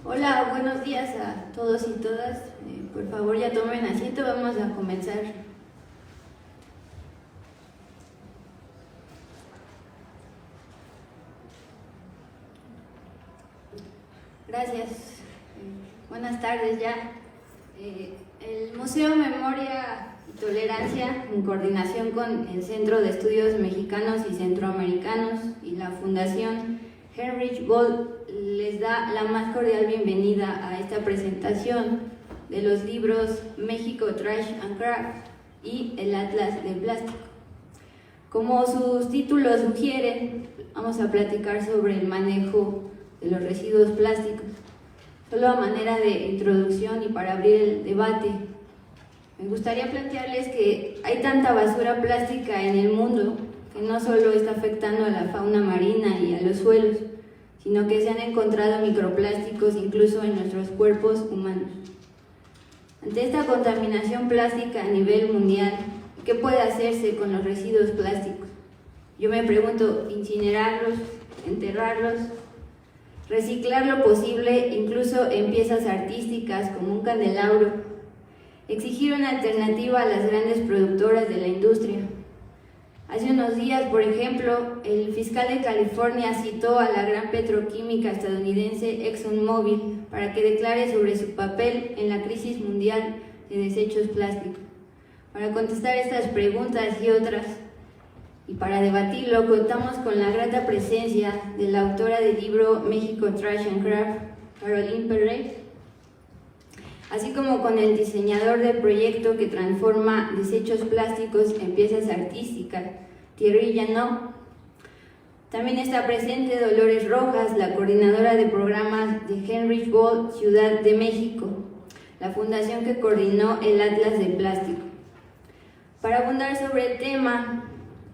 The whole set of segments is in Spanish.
Hola, buenos días a todos y todas. Por favor, ya tomen asiento, vamos a comenzar. Gracias. Buenas tardes ya. El Museo Memoria y Tolerancia, en coordinación con el Centro de Estudios Mexicanos y Centroamericanos y la Fundación Heinrich Böll, les da la más cordial bienvenida a esta presentación de los libros México Trash and Craft y El Atlas de Plástico. Como sus títulos sugieren, vamos a platicar sobre el manejo de los residuos plásticos. Solo a manera de introducción y para abrir el debate, me gustaría plantearles que hay tanta basura plástica en el mundo que no solo está afectando a la fauna marina y a los suelos, sino que se han encontrado microplásticos incluso en nuestros cuerpos humanos. Ante esta contaminación plástica a nivel mundial, ¿qué puede hacerse con los residuos plásticos? Yo me pregunto, ¿incinerarlos, enterrarlos, reciclar lo posible, incluso en piezas artísticas como un candelabro, exigir una alternativa a las grandes productoras de la industria? Hace unos días, por ejemplo, el fiscal de California citó a la gran petroquímica estadounidense ExxonMobil para que declare sobre su papel en la crisis mundial de desechos plásticos. Para contestar estas preguntas y otras, y para debatirlo, contamos con la grata presencia de la autora del libro México Trash and Craft, Caroline Perret, así como con el diseñador del proyecto que transforma desechos plásticos en piezas artísticas, Thierry Janot. También está presente Dolores Rojas, la coordinadora de programas de Heinrich Böll Ciudad de México, la fundación que coordinó el Atlas de Plástico. Para abundar sobre el tema,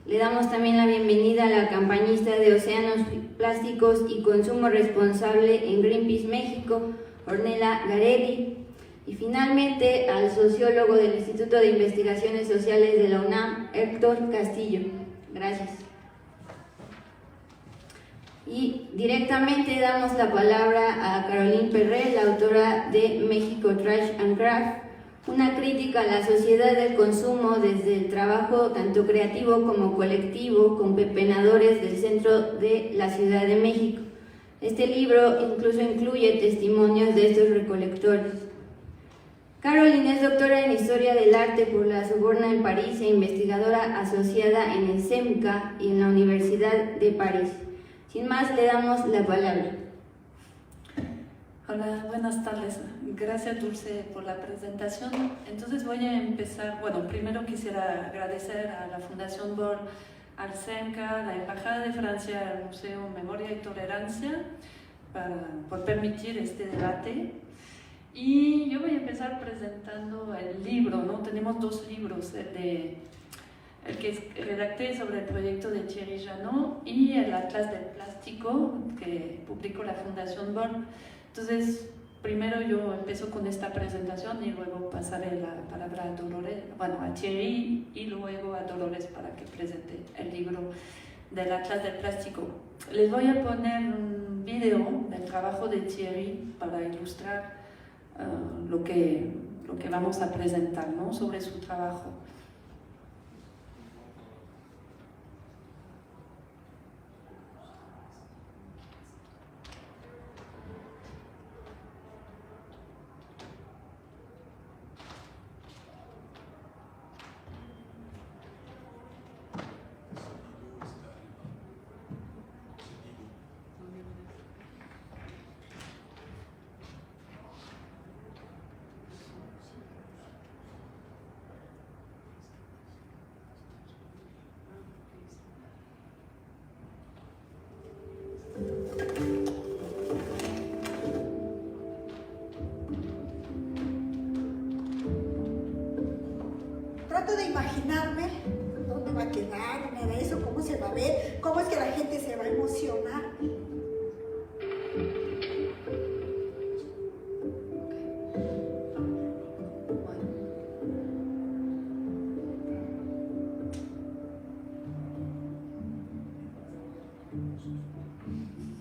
le damos también la bienvenida a la campañista de Océanos Plásticos y Consumo Responsable en Greenpeace México, Ornella Garelli, y finalmente al sociólogo del Instituto de Investigaciones Sociales de la UNAM, Héctor Castillo. Gracias. Y directamente damos la palabra a Caroline Perret, la autora de México Trash and Craft, una crítica a la sociedad del consumo desde el trabajo tanto creativo como colectivo con pepenadores del centro de la Ciudad de México. Este libro incluso incluye testimonios de estos recolectores. Caroline es doctora en Historia del Arte por la Sorbona en París e investigadora asociada en el CEMCA y en la Universidad de París. Sin más, le damos la palabra. Hola, buenas tardes. Gracias, Dulce, por la presentación. Entonces voy a empezar. Bueno, primero quisiera agradecer a la Fundación Böll, al CEMCA, a la Embajada de Francia, al Museo Memoria y Tolerancia por permitir este debate. Y yo voy a empezar presentando el libro, ¿no? Tenemos dos libros, el que redacté sobre el proyecto de Thierry Janot y el Atlas del Plástico que publicó la Fundación Böll. Entonces, primero yo empiezo con esta presentación y luego pasaré la palabra a Dolores, bueno, a Thierry y luego a Dolores para que presente el libro del Atlas del Plástico. Les voy a poner un video del trabajo de Thierry para ilustrar lo que vamos a presentar, ¿no? Sobre su trabajo. Trato de imaginarme dónde va a quedar, nada de eso, cómo se va a ver, cómo es que la gente se va a emocionar.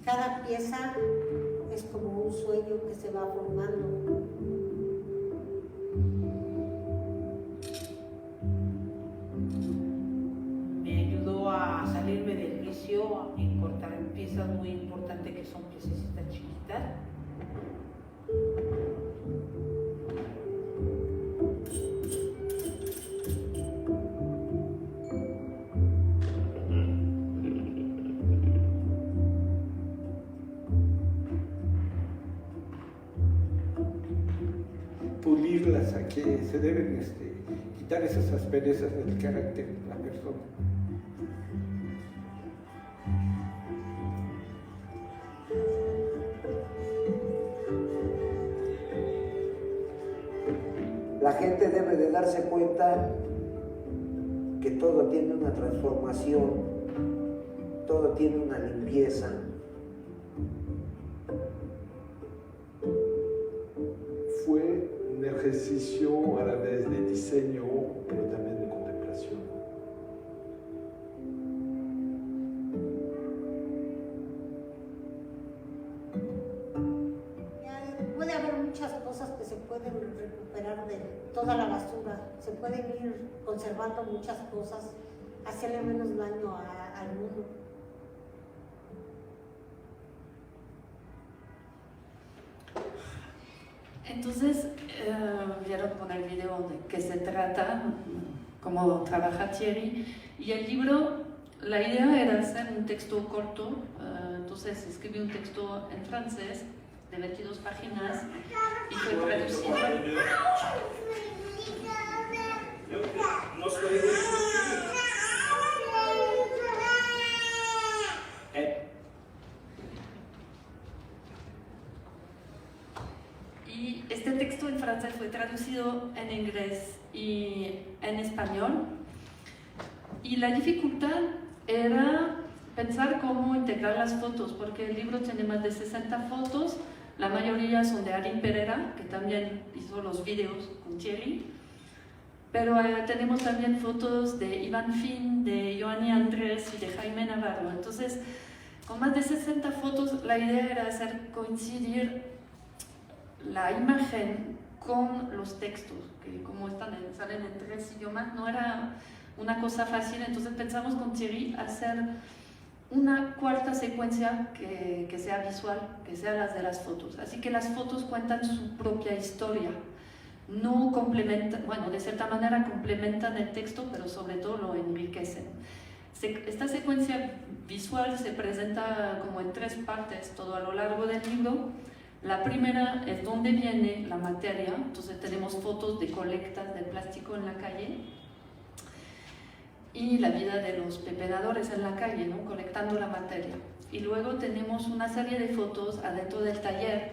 Cada pieza es como un un sueño que se va formando. Me ayudó a salirme del vicio y cortar piezas muy importantes que son piececitas chiquitas. Pulirlas, a que se deben quitar esas asperezas del carácter de la persona. La gente debe de darse cuenta que todo tiene una transformación, todo tiene una limpieza. Fue un ejercicio a la vez de diseño, pero también de contemplación. Puede haber muchas cosas que se pueden recuperar de toda la basura, se pueden ir conservando muchas cosas, hacerle menos daño al mundo. Entonces, vieron con el video de qué se trata, cómo trabaja Thierry, y el libro, la idea era hacer un texto corto, entonces escribí un texto en francés de 22 páginas y fue traducido. Y este texto en francés fue traducido en inglés y en español. Y la dificultad era pensar cómo integrar las fotos, porque el libro tiene más de 60 fotos, la mayoría son de Arin Pereira, que también hizo los videos con Thierry, pero tenemos también fotos de Iván Fin, de Joanny Andrés y de Jaime Navarro. Entonces, con más de 60 fotos, la idea era hacer coincidir la imagen con los textos, que como salen en 3 idiomas, no era una cosa fácil. Entonces pensamos con Thierry hacer una cuarta secuencia que sea visual, que sea las de las fotos. Así que las fotos cuentan su propia historia, no complementan, bueno, de cierta manera complementan el texto, pero sobre todo lo enriquecen. Esta secuencia visual se presenta como en 3 partes todo a lo largo del libro. La primera es dónde viene la materia, entonces tenemos fotos de colectas de plástico en la calle y la vida de los pepenadores en la calle, ¿no? Colectando la materia. Y luego tenemos una serie de fotos adentro del taller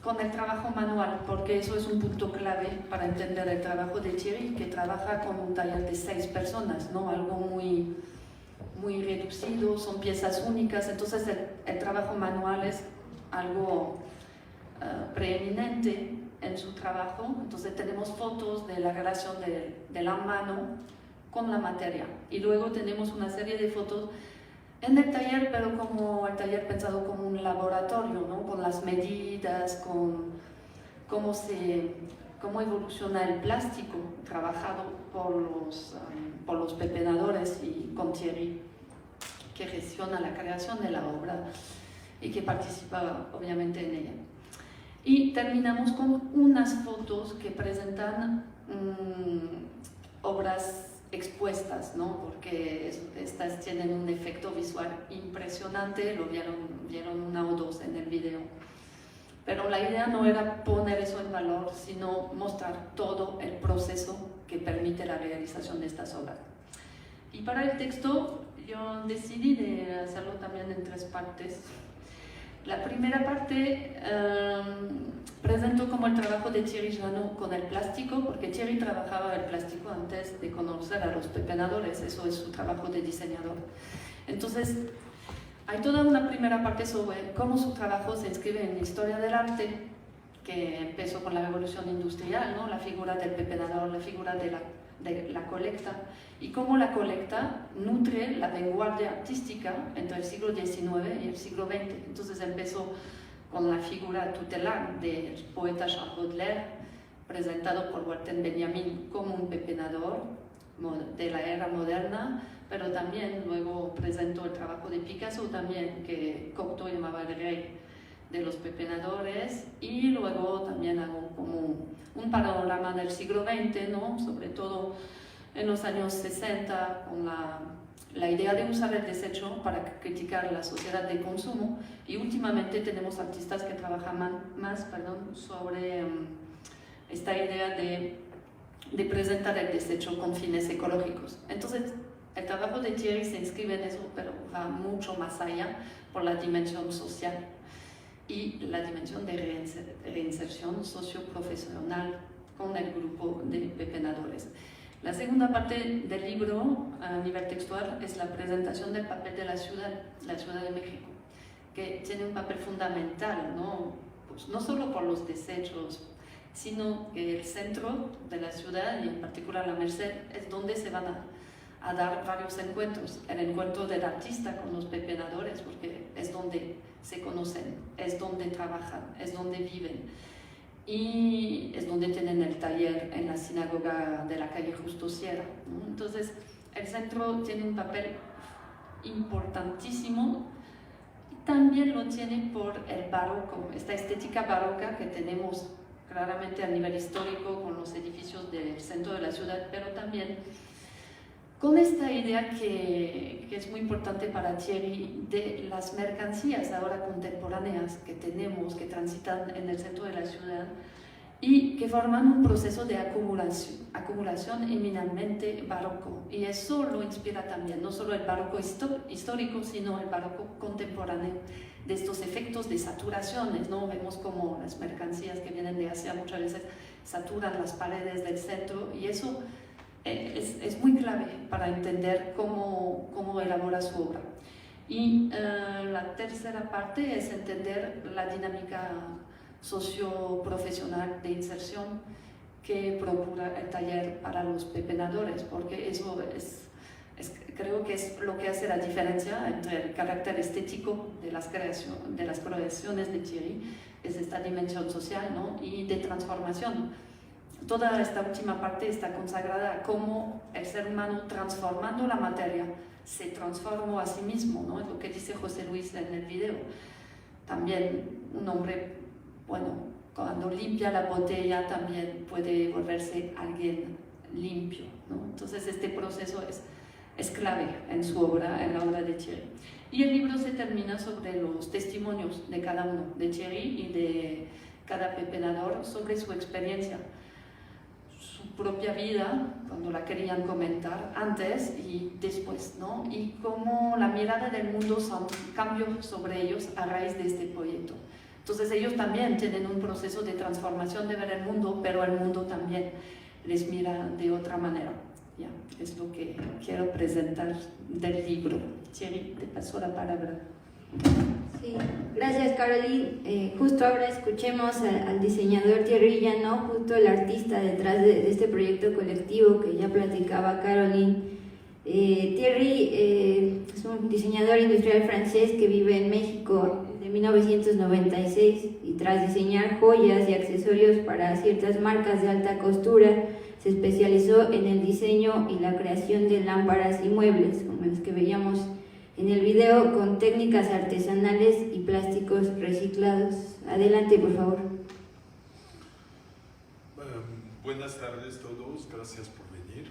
con el trabajo manual, porque eso es un punto clave para entender el trabajo de Thierry, que trabaja con un taller de 6 personas, ¿no? Algo muy, muy reducido, son piezas únicas, entonces el trabajo manual es algo preeminente en su trabajo. Entonces tenemos fotos de la relación de la mano con la materia, y luego tenemos una serie de fotos en el taller, pero como el taller pensado como un laboratorio, ¿no? Con las medidas, con cómo evoluciona el plástico trabajado por los pepenadores y con Thierry, que gestiona la creación de la obra y que participa obviamente en ella. Y terminamos con unas fotos que presentan obras expuestas, ¿no? Porque estas tienen un efecto visual impresionante, lo vieron una o dos en el video. Pero la idea no era poner eso en valor, sino mostrar todo el proceso que permite la realización de estas obras. Y para el texto yo decidí de hacerlo también en 3 partes. La primera parte presento como el trabajo de Thierry Jeannot con el plástico, porque Thierry trabajaba el plástico antes de conocer a los pepenadores, eso es su trabajo de diseñador. Entonces, hay toda una primera parte sobre cómo su trabajo se inscribe en la historia del arte, que empezó con la revolución industrial, ¿no? La figura del pepenador, la figura de la colecta, y cómo la colecta nutre la vanguardia artística entre el siglo XIX y el siglo XX. Entonces empezó con la figura tutelar del poeta Charles Baudelaire, presentado por Walter Benjamin como un pepenador de la era moderna, pero también luego presentó el trabajo de Picasso también, que Cocteau llamaba el rey de los pepenadores, y luego también hago como un panorama del siglo XX, ¿no? Sobre todo en los años 60, con la idea de usar el desecho para criticar la sociedad de consumo, y últimamente tenemos artistas que trabajan más sobre esta idea de presentar el desecho con fines ecológicos. Entonces, el trabajo de Thierry se inscribe en eso, pero va mucho más allá por la dimensión social y la dimensión de reinserción socioprofesional con el grupo de pepenadores. La segunda parte del libro, a nivel textual, es la presentación del papel de la Ciudad de México, que tiene un papel fundamental, ¿no? Pues no solo por los desechos, sino que el centro de la ciudad, y en particular la Merced, es donde se van a dar varios encuentros. El encuentro del artista con los pepenadores, porque es donde se conocen, es donde trabajan, es donde viven, y es donde tienen el taller en la sinagoga de la calle Justo Sierra, ¿no? Entonces, el centro tiene un papel importantísimo, y también lo tiene por el barroco, esta estética barroca que tenemos claramente a nivel histórico con los edificios del centro de la ciudad, pero también con esta idea que es muy importante para Thierry de las mercancías ahora contemporáneas que tenemos, que transitan en el centro de la ciudad y que forman un proceso de acumulación eminentemente barroco. Y eso lo inspira también, no solo el barroco histórico, sino el barroco contemporáneo, de estos efectos de saturaciones, ¿no? Vemos como las mercancías que vienen de Asia muchas veces saturan las paredes del centro, y eso es muy clave para entender cómo elabora su obra. Y la tercera parte es entender la dinámica socioprofesional de inserción que procura el taller para los pepenadores, porque eso creo que es lo que hace la diferencia entre el carácter estético de las creaciones de Thierry, es esta dimensión social, ¿no? Y de transformación. Toda esta última parte está consagrada a cómo el ser humano, transformando la materia, se transformó a sí mismo, ¿no? Es lo que dice José Luis en el video. También un hombre, bueno, cuando limpia la botella también puede volverse alguien limpio, ¿no? Entonces este proceso es clave en su obra, en la obra de Thierry. Y el libro se termina sobre los testimonios de cada uno, de Thierry y de cada pepenador, sobre su experiencia, su propia vida, cuando la querían comentar, antes y después, ¿no? Y cómo la mirada del mundo cambió sobre ellos a raíz de este proyecto. Entonces ellos también tienen un proceso de transformación de ver el mundo, pero el mundo también les mira de otra manera. Ya, es lo que quiero presentar del libro. Thierry, te paso la palabra. Sí, gracias Caroline. Justo ahora escuchemos al diseñador Thierry Llano, justo el artista detrás de este proyecto colectivo que ya platicaba Caroline. Thierry es un diseñador industrial francés que vive en México desde 1996, y tras diseñar joyas y accesorios para ciertas marcas de alta costura, se especializó en el diseño y la creación de lámparas y muebles, como los que veíamos en el video, con técnicas artesanales y plásticos reciclados. Adelante, por favor. Buenas tardes a todos, gracias por venir.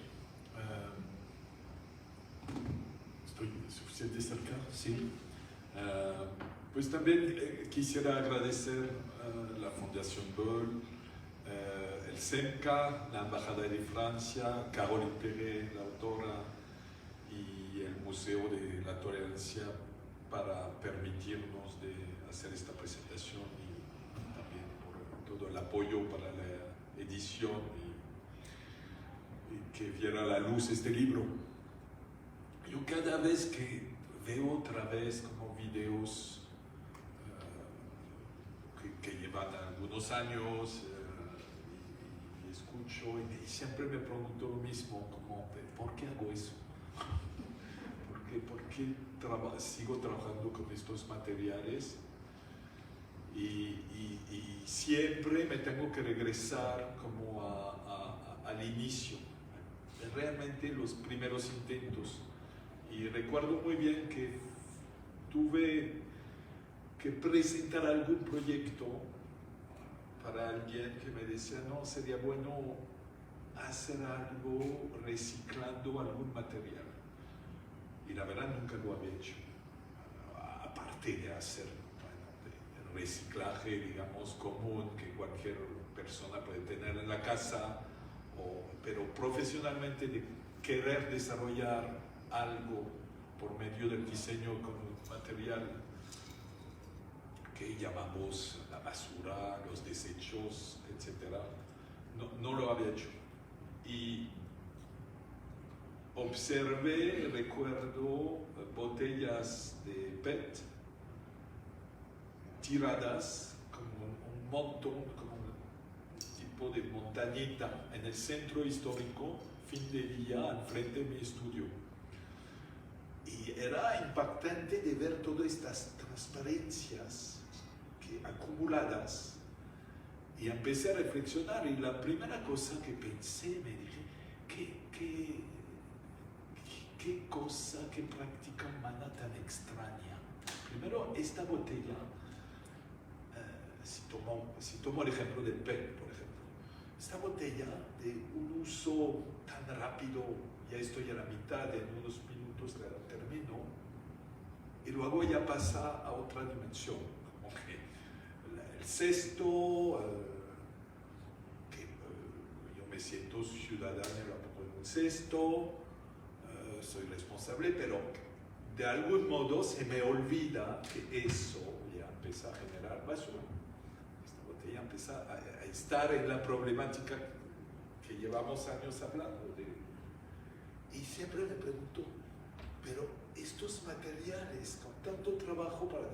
¿Estoy suficiente cerca? Sí. Pues también quisiera agradecer a la Fundación Boll, el CEMCA, la Embajada de Francia, Caroline Pérez, la autora, y el Museo de la Tolerancia para permitirnos de hacer esta presentación, y también por todo el apoyo para la edición y que viera la luz este libro. Yo cada vez que veo otra vez como videos que llevan algunos años, y escucho y siempre me pregunto lo mismo, como, ¿por qué hago eso? ¿Por qué sigo trabajando con estos materiales? y siempre me tengo que regresar como al inicio, realmente los primeros intentos. Y recuerdo muy bien que tuve que presentar algún proyecto para alguien que me decía, no, sería bueno hacer algo reciclando algún material. Y la verdad nunca lo había hecho, aparte de hacer el reciclaje, digamos, común que cualquier persona puede tener en la casa, pero profesionalmente de querer desarrollar algo por medio del diseño con un material que llamamos la basura, los desechos, etc. No lo había hecho. Y observé, recuerdo, botellas de PET tiradas como un montón, como un tipo de montañita en el centro histórico, fin de día, enfrente de mi estudio. Y era impactante de ver todas estas transparencias acumuladas, y empecé a reflexionar, y la primera cosa que pensé, me dije, qué cosa, qué práctica humana tan extraña. Primero, esta botella, si tomo el ejemplo del PET, por ejemplo, esta botella de un uso tan rápido, ya estoy a la mitad, en unos minutos la termino, y luego ya pasa a otra dimensión, como que el cesto, que yo me siento ciudadano por un cesto, soy responsable, pero de algún modo se me olvida que eso ya empieza a generar basura. Esta botella empieza a estar en la problemática que llevamos años hablando de. Y siempre me pregunto, pero estos materiales con tanto trabajo para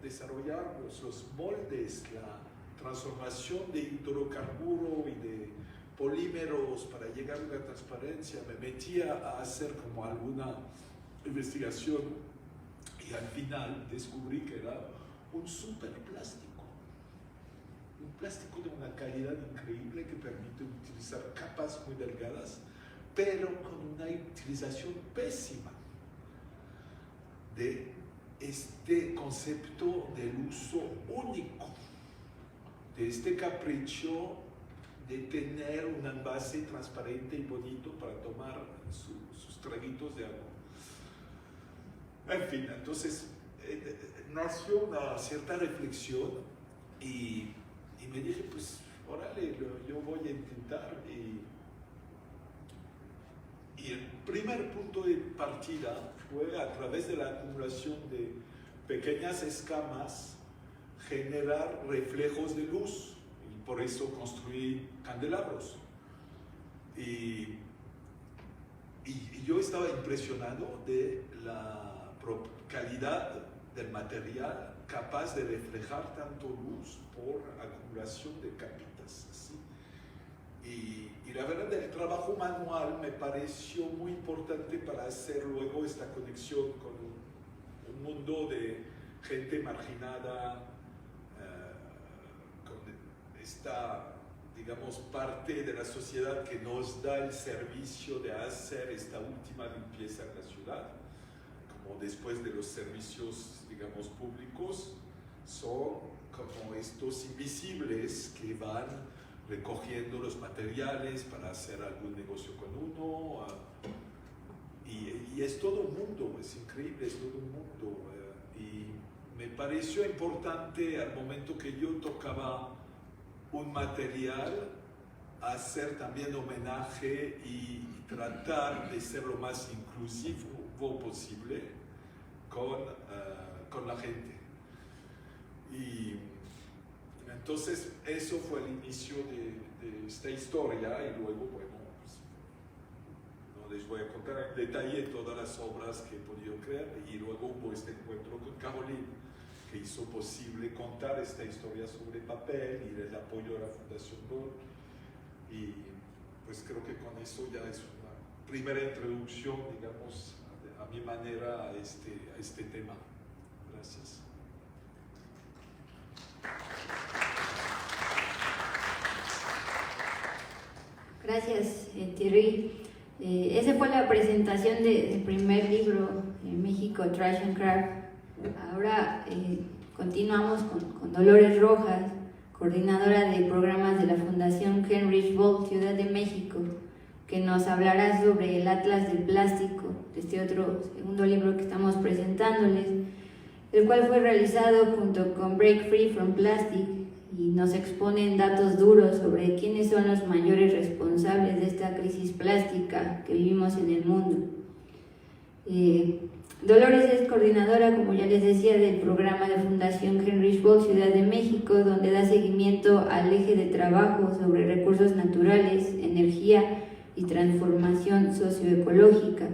desarrollarlos, los moldes, la transformación de hidrocarburo y de polímeros para llegar a la transparencia, me metía a hacer como alguna investigación y al final descubrí que era un superplástico, un plástico de una calidad increíble que permite utilizar capas muy delgadas, pero con una utilización pésima de este concepto del uso único, de este capricho de tener un envase transparente y bonito para tomar sus traguitos de agua. En fin, entonces nació una cierta reflexión y me dije, pues, órale, yo voy a intentar. Y el primer punto de partida fue, a través de la acumulación de pequeñas escamas, generar reflejos de luz, y por eso construí candelabros. Y yo estaba impresionado de la calidad del material capaz de reflejar tanto luz por acumulación de capitas, así. Y la verdad, el trabajo manual me pareció muy importante para hacer luego esta conexión con un mundo de gente marginada, con esta, digamos, parte de la sociedad que nos da el servicio de hacer esta última limpieza en la ciudad, como después de los servicios, digamos, públicos, son como estos invisibles que van recogiendo los materiales para hacer algún negocio con uno, y es todo un mundo, es increíble, es todo un mundo, y me pareció importante al momento que yo tocaba un material hacer también homenaje y tratar de ser lo más inclusivo posible con la gente. Y entonces eso fue el inicio de esta historia, y luego, bueno, pues, no les voy a contar en detalle todas las obras que he podido crear, y luego hubo este encuentro con Caroline que hizo posible contar esta historia sobre papel y el apoyo de la Fundación Böll, y pues creo que con eso ya es una primera introducción, digamos, a mi manera a este tema. Gracias. Gracias, Thierry. Esa fue la presentación del primer libro, México Trash and Craft. Ahora continuamos con Dolores Rojas, coordinadora de programas de la Fundación Heinrich Böll, Ciudad de México, que nos hablará sobre el Atlas del Plástico, este otro segundo libro que estamos presentándoles, el cual fue realizado junto con Break Free from Plastic, y nos exponen datos duros sobre quiénes son los mayores responsables de esta crisis plástica que vivimos en el mundo. Dolores es coordinadora, como ya les decía, del programa de Fundación Heinrich Böll, Ciudad de México, donde da seguimiento al eje de trabajo sobre recursos naturales, energía y transformación socioecológica,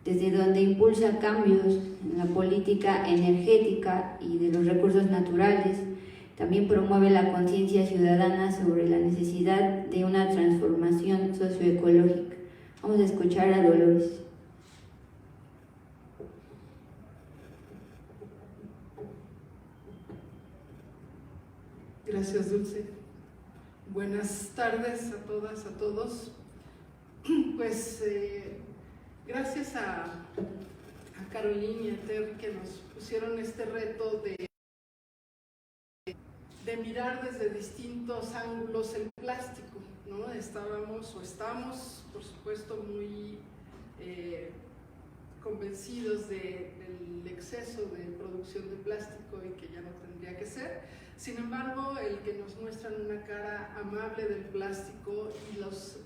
desde donde impulsa cambios en la política energética y de los recursos naturales. También promueve la conciencia ciudadana sobre la necesidad de una transformación socioecológica. Vamos a escuchar a Dolores. Gracias, Dulce. Buenas tardes a todas, a todos. Pues gracias a Carolina y a Ter que nos pusieron este reto de mirar desde distintos ángulos el plástico, ¿no? Estamos, por supuesto, muy convencidos del exceso de producción de plástico y que ya no tendría que ser. Sin embargo, el que nos muestran una cara amable del plástico y los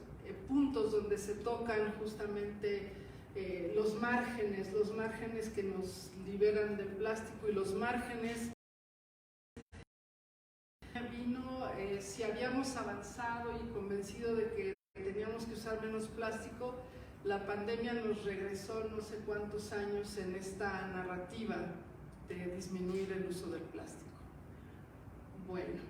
puntos donde se tocan justamente los márgenes que nos liberan del plástico y los márgenes vino, si habíamos avanzado y convencido de que teníamos que usar menos plástico, la pandemia nos regresó no sé cuántos años en esta narrativa de disminuir el uso del plástico. Bueno.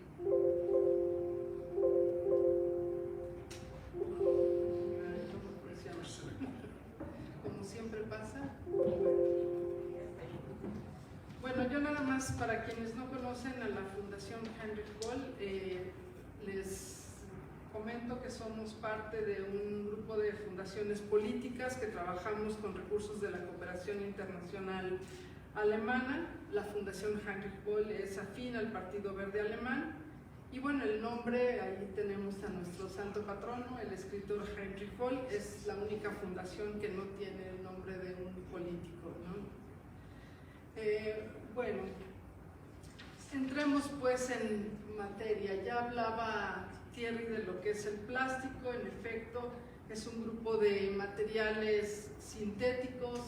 Como siempre pasa. Bueno, yo nada más, para quienes no conocen a la Fundación Heinrich Böll, les comento que somos parte de un grupo de fundaciones políticas que trabajamos con recursos de la cooperación internacional alemana. La Fundación Heinrich Böll es afín al Partido Verde Alemán. Y bueno, el nombre, ahí tenemos a nuestro santo patrono, el escritor Heinrich Böll. Es la única fundación que no tiene el nombre de un político, ¿no? Bueno, entremos pues en materia. Ya hablaba Thierry de lo que es el plástico. En efecto, es un grupo de materiales sintéticos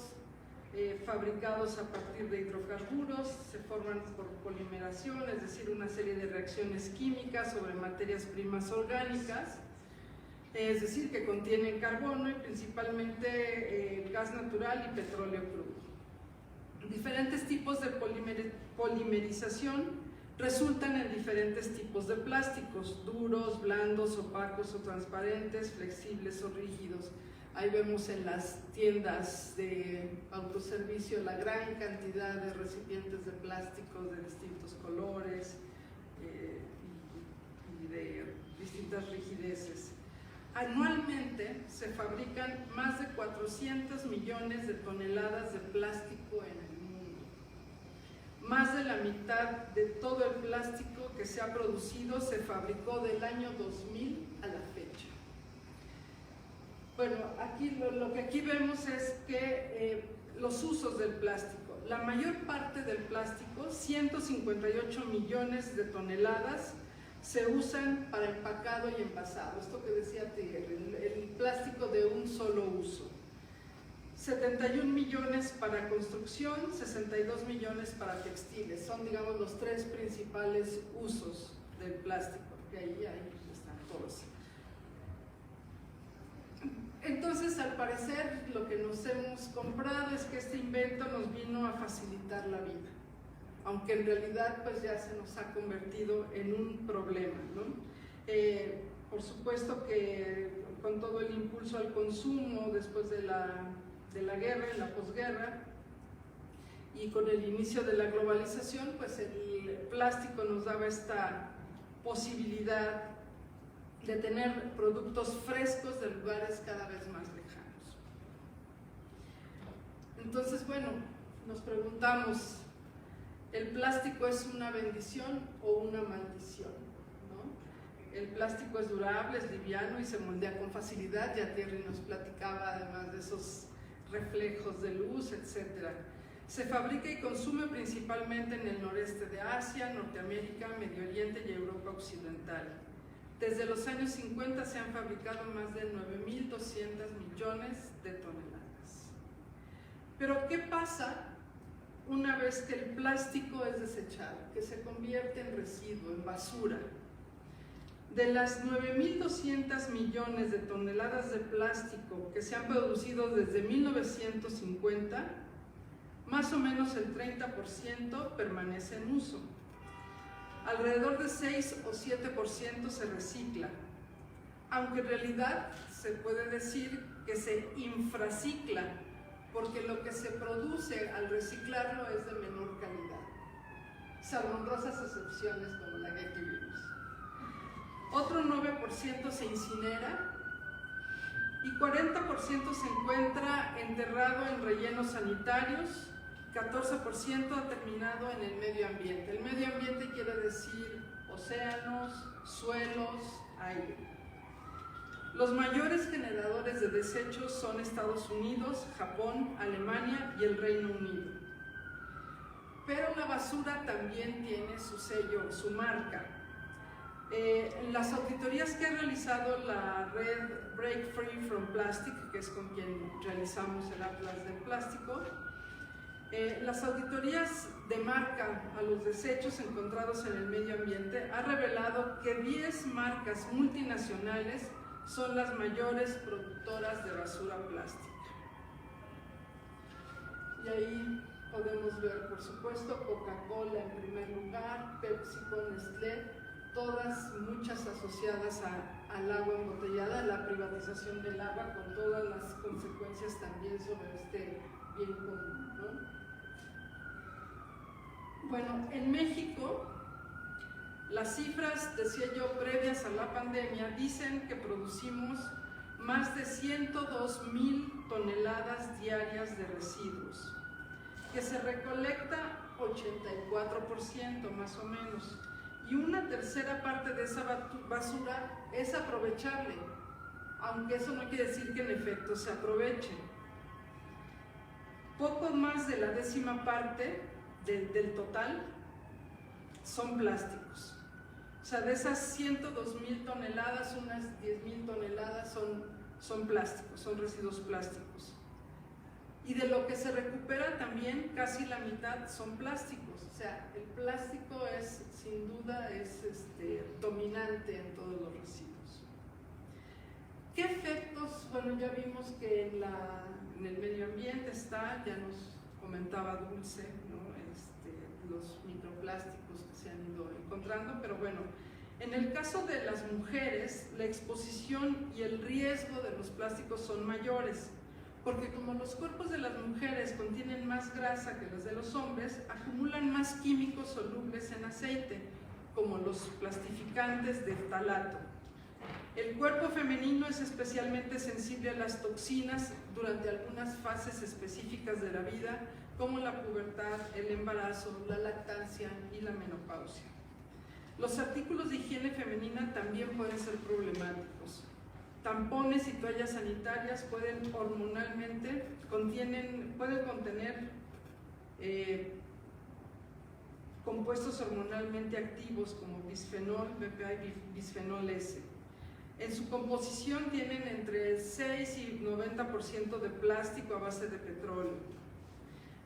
fabricados a partir de hidrocarburos. Se forman por polimeración, es decir, una serie de reacciones químicas sobre materias primas orgánicas, es decir, que contienen carbono y principalmente gas natural y petróleo crudo. Diferentes tipos de polimerización resultan en diferentes tipos de plásticos: duros, blandos, opacos o transparentes, flexibles o rígidos. Ahí vemos en las tiendas de autoservicio la gran cantidad de recipientes de plástico de distintos colores y de distintas rigideces. Anualmente se fabrican más de 400 millones de toneladas de plástico en el mundo. Más de la mitad de todo el plástico que se ha producido se fabricó del año 2000 a la fecha. Bueno, aquí lo que aquí vemos es que los usos del plástico. La mayor parte del plástico, 158 millones de toneladas, se usan para empacado y envasado. Esto que decía Thierry, el plástico de un solo uso. 71 millones para construcción, 62 millones para textiles. Son, digamos, los tres principales usos del plástico, que ahí están todos. Entonces, al parecer, lo que nos hemos comprado es que este invento nos vino a facilitar la vida, aunque en realidad pues ya se nos ha convertido en un problema, ¿no? Por supuesto que con todo el impulso al consumo después de la guerra, en la posguerra, y con el inicio de la globalización, pues el plástico nos daba esta posibilidad de tener productos frescos de lugares cada vez más lejanos. Entonces, bueno, nos preguntamos, ¿el plástico es una bendición o una maldición? ¿No? El plástico es durable, es liviano y se moldea con facilidad. Ya Thierry nos platicaba además de esos reflejos de luz, etc. Se fabrica y consume principalmente en el noreste de Asia, Norteamérica, Medio Oriente y Europa Occidental. Desde los años 50 se han fabricado más de 9.200 millones de toneladas. Pero ¿qué pasa una vez que el plástico es desechado, que se convierte en residuo, en basura? De las 9.200 millones de toneladas de plástico que se han producido desde 1950, más o menos el 30% permanece en uso. Alrededor de 6 o 7% se recicla, aunque en realidad se puede decir que se infracicla, porque lo que se produce al reciclarlo es de menor calidad, salvo honrosas excepciones como la que aquí vimos. Otro 9% se incinera y 40% se encuentra enterrado en rellenos sanitarios, 14% ha terminado en el medio ambiente. El medio ambiente quiere decir océanos, suelos, aire. Los mayores generadores de desechos son Estados Unidos, Japón, Alemania y el Reino Unido. Pero la basura también tiene su sello, su marca. Las auditorías que ha realizado la red Break Free from Plastic, que es con quien realizamos el Atlas del Plástico, las auditorías de marca a los desechos encontrados en el medio ambiente ha revelado que 10 marcas multinacionales son las mayores productoras de basura plástica. Y ahí podemos ver, por supuesto, Coca-Cola en primer lugar, PepsiCo, Nestlé, todas, muchas asociadas al agua embotellada, la privatización del agua, con todas las consecuencias también sobre este bien común, ¿no? Bueno, en México, las cifras, decía yo, previas a la pandemia, dicen que producimos más de 102.000 toneladas diarias de residuos, que se recolecta 84% más o menos, y una tercera parte de esa basura es aprovechable, aunque eso no quiere decir que en efecto se aproveche. Poco más de la décima parte del total son plásticos. O sea, de esas 102.000 toneladas, unas 10.000 toneladas son plásticos, son residuos plásticos. Y de lo que se recupera también, casi la mitad son plásticos. O sea, el plástico es, sin duda, dominante en todos los residuos. ¿Qué efectos? Bueno, ya vimos que en el medio ambiente está, ya nos comentaba Dulce, ¿no? Los microplásticos que se han ido encontrando, pero bueno, en el caso de las mujeres, la exposición y el riesgo de los plásticos son mayores, porque como los cuerpos de las mujeres contienen más grasa que los de los hombres, acumulan más químicos solubles en aceite, como los plastificantes de ftalato. El cuerpo femenino es especialmente sensible a las toxinas durante algunas fases específicas de la vida, como la pubertad, el embarazo, la lactancia y la menopausia. Los artículos de higiene femenina también pueden ser problemáticos. Tampones y toallas sanitarias pueden contener compuestos hormonalmente activos como bisfenol, BPA y bisfenol S. En su composición tienen entre 6 y 90% de plástico a base de petróleo.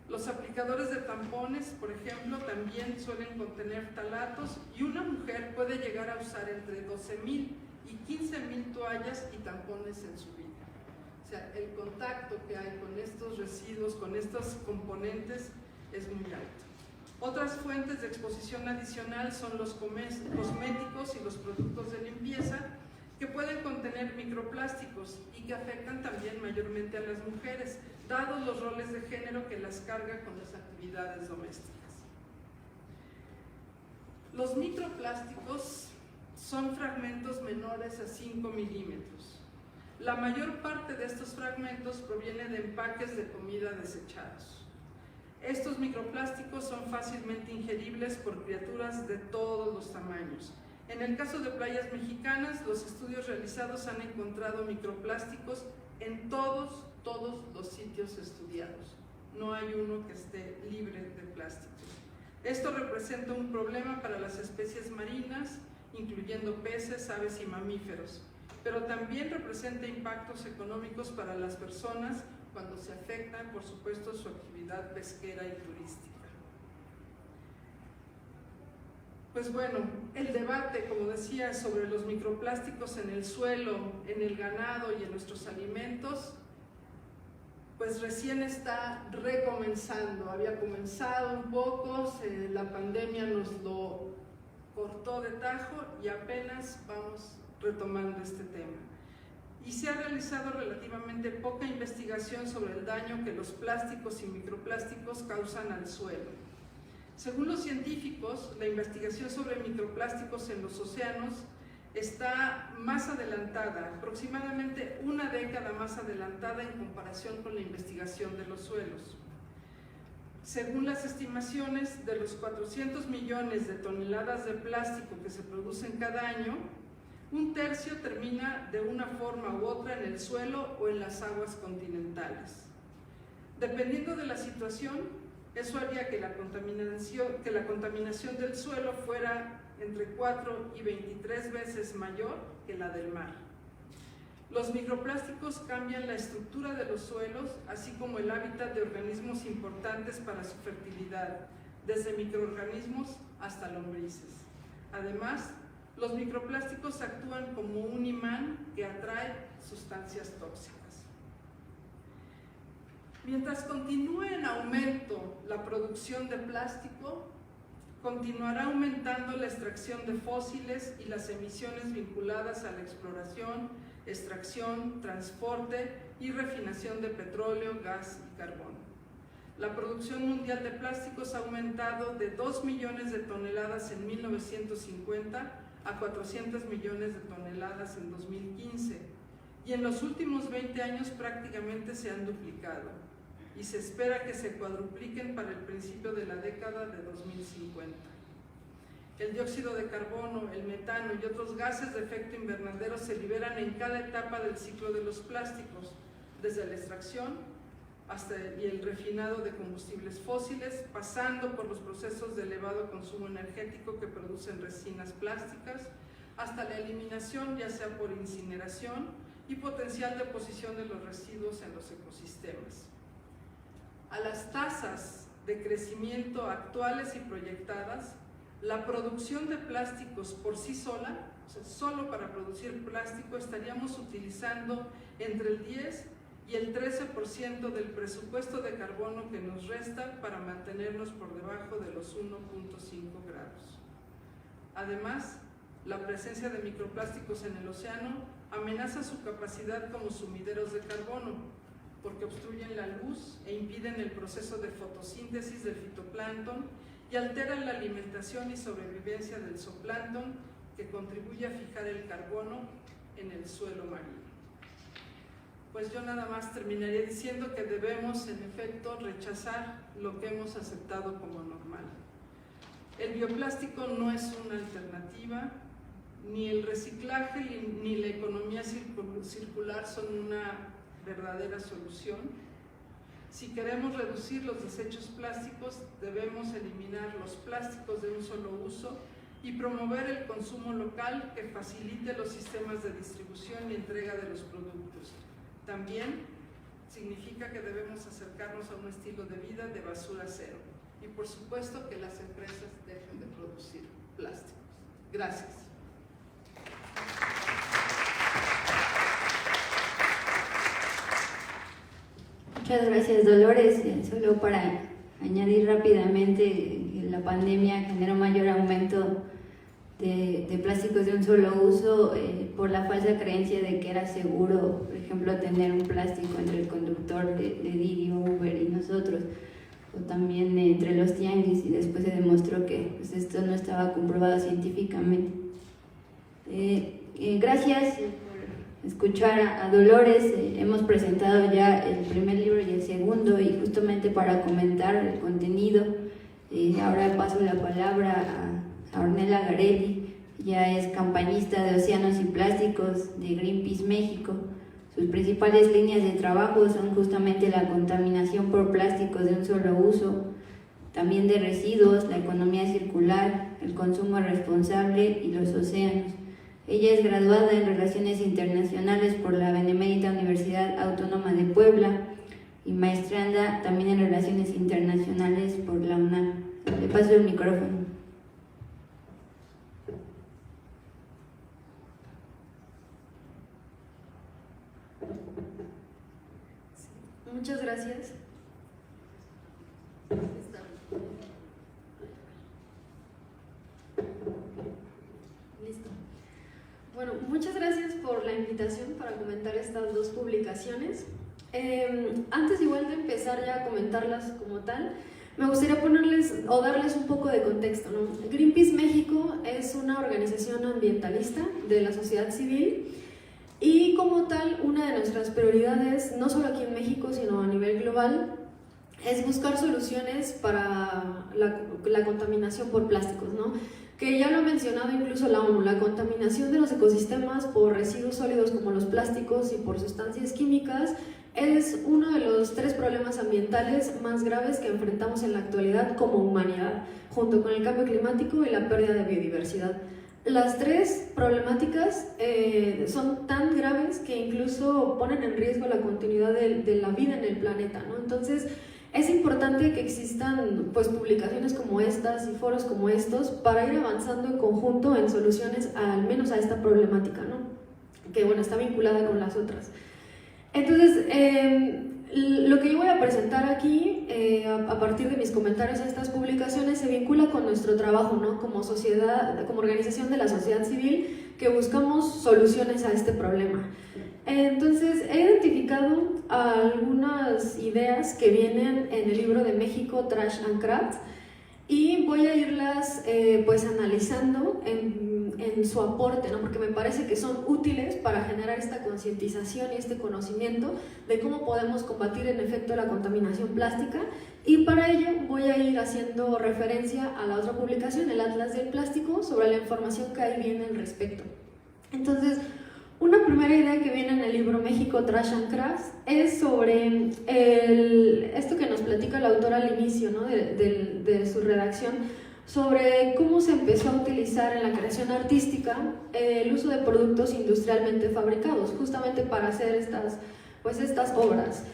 Los aplicadores de tampones, por ejemplo, también suelen contener ftalatos, y una mujer puede llegar a usar entre 12.000 y 15.000 toallas y tampones en su vida. O sea, el contacto que hay con estos residuos, con estos componentes, es muy alto. Otras fuentes de exposición adicional son los cosméticos y los productos de limpieza, que pueden contener microplásticos y que afectan también mayormente a las mujeres, dados los roles de género que las carga con las actividades domésticas. Los microplásticos son fragmentos menores a 5 milímetros. La mayor parte de estos fragmentos proviene de empaques de comida desechados. Estos microplásticos son fácilmente ingeribles por criaturas de todos los tamaños. En el caso de playas mexicanas, los estudios realizados han encontrado microplásticos en todos los sitios estudiados. No hay uno que esté libre de plásticos. Esto representa un problema para las especies marinas, incluyendo peces, aves y mamíferos, pero también representa impactos económicos para las personas cuando se afecta, por supuesto, su actividad pesquera y turística. Pues bueno, el debate, como decía, sobre los microplásticos en el suelo, en el ganado y en nuestros alimentos, pues recién está recomenzando. Había comenzado un poco, la pandemia nos lo cortó de tajo y apenas vamos retomando este tema. Y se ha realizado relativamente poca investigación sobre el daño que los plásticos y microplásticos causan al suelo. Según los científicos, la investigación sobre microplásticos en los océanos está más adelantada, aproximadamente una década más adelantada en comparación con la investigación de los suelos. Según las estimaciones, de los 400 millones de toneladas de plástico que se producen cada año, un tercio termina de una forma u otra en el suelo o en las aguas continentales. Dependiendo de la situación, eso haría que la contaminación del suelo fuera entre 4 y 23 veces mayor que la del mar. Los microplásticos cambian la estructura de los suelos, así como el hábitat de organismos importantes para su fertilidad, desde microorganismos hasta lombrices. Además, los microplásticos actúan como un imán que atrae sustancias tóxicas. Mientras continúe en aumento la producción de plástico, continuará aumentando la extracción de fósiles y las emisiones vinculadas a la exploración, extracción, transporte y refinación de petróleo, gas y carbón. La producción mundial de plásticos ha aumentado de 2 millones de toneladas en 1950 a 400 millones de toneladas en 2015, y en los últimos 20 años prácticamente se han duplicado, y se espera que se cuadrupliquen para el principio de la década de 2050. El dióxido de carbono, el metano y otros gases de efecto invernadero se liberan en cada etapa del ciclo de los plásticos, desde la extracción hasta el refinado de combustibles fósiles, pasando por los procesos de elevado consumo energético que producen resinas plásticas, hasta la eliminación, ya sea por incineración, y potencial deposición de los residuos en los ecosistemas. A las tasas de crecimiento actuales y proyectadas, la producción de plásticos por sí sola, o sea, solo para producir plástico, estaríamos utilizando entre el 10 y el 13% del presupuesto de carbono que nos resta para mantenernos por debajo de los 1.5 grados. Además, la presencia de microplásticos en el océano amenaza su capacidad como sumideros de carbono, porque obstruyen la luz e impiden el proceso de fotosíntesis del fitoplancton y alteran la alimentación y sobrevivencia del zooplancton, que contribuye a fijar el carbono en el suelo marino. Pues yo nada más terminaría diciendo que debemos, en efecto, rechazar lo que hemos aceptado como normal. El bioplástico no es una alternativa, ni el reciclaje ni la economía circular son una verdadera solución. Si queremos reducir los desechos plásticos, debemos eliminar los plásticos de un solo uso y promover el consumo local que facilite los sistemas de distribución y entrega de los productos. También significa que debemos acercarnos a un estilo de vida de basura cero y, por supuesto, que las empresas dejen de producir plásticos. Gracias. Muchas gracias, Dolores. Solo para añadir rápidamente, la pandemia generó mayor aumento de plásticos de un solo uso por la falsa creencia de que era seguro, por ejemplo, tener un plástico entre el conductor de Didi o Uber y nosotros, o también entre los tianguis, y después se demostró que pues, esto no estaba comprobado científicamente. Gracias por escuchar a Dolores. Hemos presentado ya el primer libro y el segundo, y justamente para comentar el contenido, ahora paso la palabra a Ornella Garelli. Ella es campañista de Océanos y Plásticos de Greenpeace México. Sus principales líneas de trabajo son justamente la contaminación por plásticos de un solo uso, también de residuos, la economía circular, el consumo responsable y los océanos. Ella es graduada en Relaciones Internacionales por la Benemérita Universidad Autónoma de Puebla y maestranda también en Relaciones Internacionales por la UNAM. Le paso el micrófono. Muchas gracias. Listo. Bueno, muchas gracias por la invitación para comentar estas dos publicaciones. Antes igual de empezar ya a comentarlas como tal, me gustaría ponerles o darles un poco de contexto, ¿no? Greenpeace México es una organización ambientalista de la sociedad civil y como tal una de nuestras prioridades, no solo aquí en México sino a nivel global, es buscar soluciones para la contaminación por plásticos, ¿no? Que ya lo ha mencionado incluso la ONU, la contaminación de los ecosistemas por residuos sólidos como los plásticos y por sustancias químicas es uno de los 3 problemas ambientales más graves que enfrentamos en la actualidad como humanidad, junto con el cambio climático y la pérdida de biodiversidad. Las 3 problemáticas son tan graves que incluso ponen en riesgo la continuidad de la vida en el planeta, ¿no? Entonces, es importante que existan pues, publicaciones como estas y foros como estos para ir avanzando en conjunto en soluciones al menos a esta problemática, ¿no? Que bueno, está vinculada con las otras. Entonces, lo que yo voy a presentar aquí, a partir de mis comentarios a estas publicaciones, se vincula con nuestro trabajo, ¿no? Como sociedad, como organización de la sociedad civil, que buscamos soluciones a este problema. Entonces, he identificado algunas ideas que vienen en el libro de México, Trash and Craft, y voy a irlas pues analizando en su aporte, ¿no? Porque me parece que son útiles para generar esta concientización y este conocimiento de cómo podemos combatir en efecto la contaminación plástica, y para ello voy a ir haciendo referencia a la otra publicación, el Atlas del Plástico, sobre la información que ahí viene al respecto. Entonces, una primera idea que viene en el libro México, Trash and Craft, es sobre esto que nos platica el autor al inicio, ¿no? de su redacción, sobre cómo se empezó a utilizar en la creación artística el uso de productos industrialmente fabricados, justamente para hacer estas obras.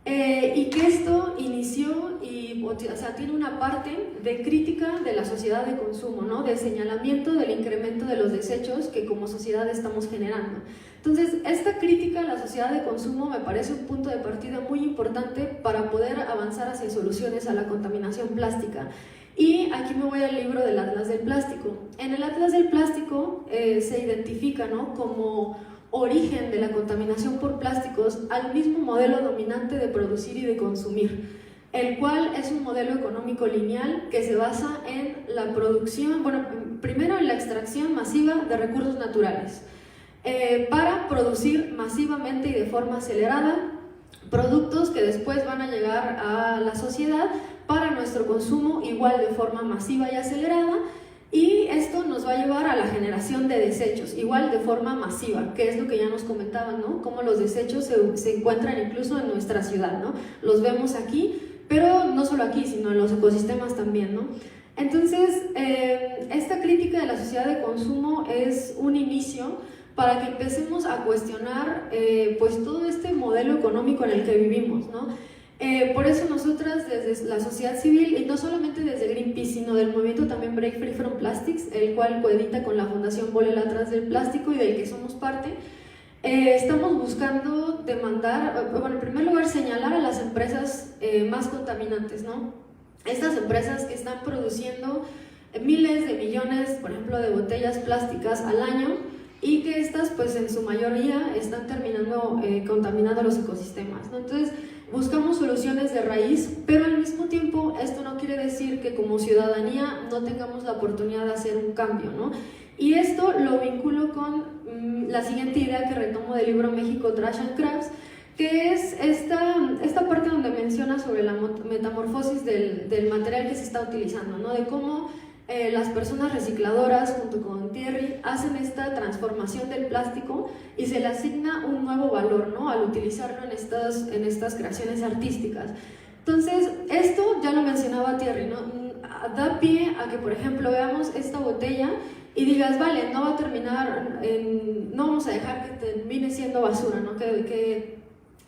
Y que esto inició y, o sea, tiene una parte de crítica de la sociedad de consumo, ¿no? De señalamiento del incremento de los desechos que como sociedad estamos generando. Entonces, esta crítica a la sociedad de consumo me parece un punto de partida muy importante para poder avanzar hacia soluciones a la contaminación plástica. Y aquí me voy al libro del Atlas del Plástico. En el Atlas del Plástico se identifica, ¿no? como origen de la contaminación por plásticos al mismo modelo dominante de producir y de consumir, el cual es un modelo económico lineal que se basa en la producción, bueno, primero en la extracción masiva de recursos naturales, para producir masivamente y de forma acelerada productos que después van a llegar a la sociedad para nuestro consumo igual de forma masiva y acelerada. Y esto nos va a llevar a la generación de desechos, igual de forma masiva, que es lo que ya nos comentaban, ¿no? Cómo los desechos se encuentran incluso en nuestra ciudad, ¿no? Los vemos aquí, pero no solo aquí, sino en los ecosistemas también, ¿no? Entonces, esta crítica de la sociedad de consumo es un inicio para que empecemos a cuestionar pues todo este modelo económico en el que vivimos, ¿no? Por eso nosotras desde la sociedad civil, y no solamente desde Greenpeace, sino del movimiento también Break Free from Plastics, el cual coedita con la Fundación Bol el Atlas del Plástico y del que somos parte, estamos buscando demandar, bueno, en primer lugar señalar a las empresas más contaminantes, ¿no? Estas empresas que están produciendo miles de millones, por ejemplo, de botellas plásticas al año, y que estas pues en su mayoría están terminando contaminando los ecosistemas, ¿no? Entonces buscamos soluciones de raíz, pero al mismo tiempo esto no quiere decir que como ciudadanía no tengamos la oportunidad de hacer un cambio, ¿no? Y esto lo vinculo con la siguiente idea que retomo del libro México Trash and Crafts, que es esta parte donde menciona sobre la metamorfosis del material que se está utilizando, ¿no? De cómo las personas recicladoras junto con Thierry hacen esta transformación del plástico y se le asigna un nuevo valor, ¿no? Al utilizarlo en estas creaciones artísticas. Entonces, esto ya lo mencionaba Thierry, ¿no? Da pie a que, por ejemplo, veamos esta botella y digas, vale, no va a terminar, no vamos a dejar que termine siendo basura, ¿no? Que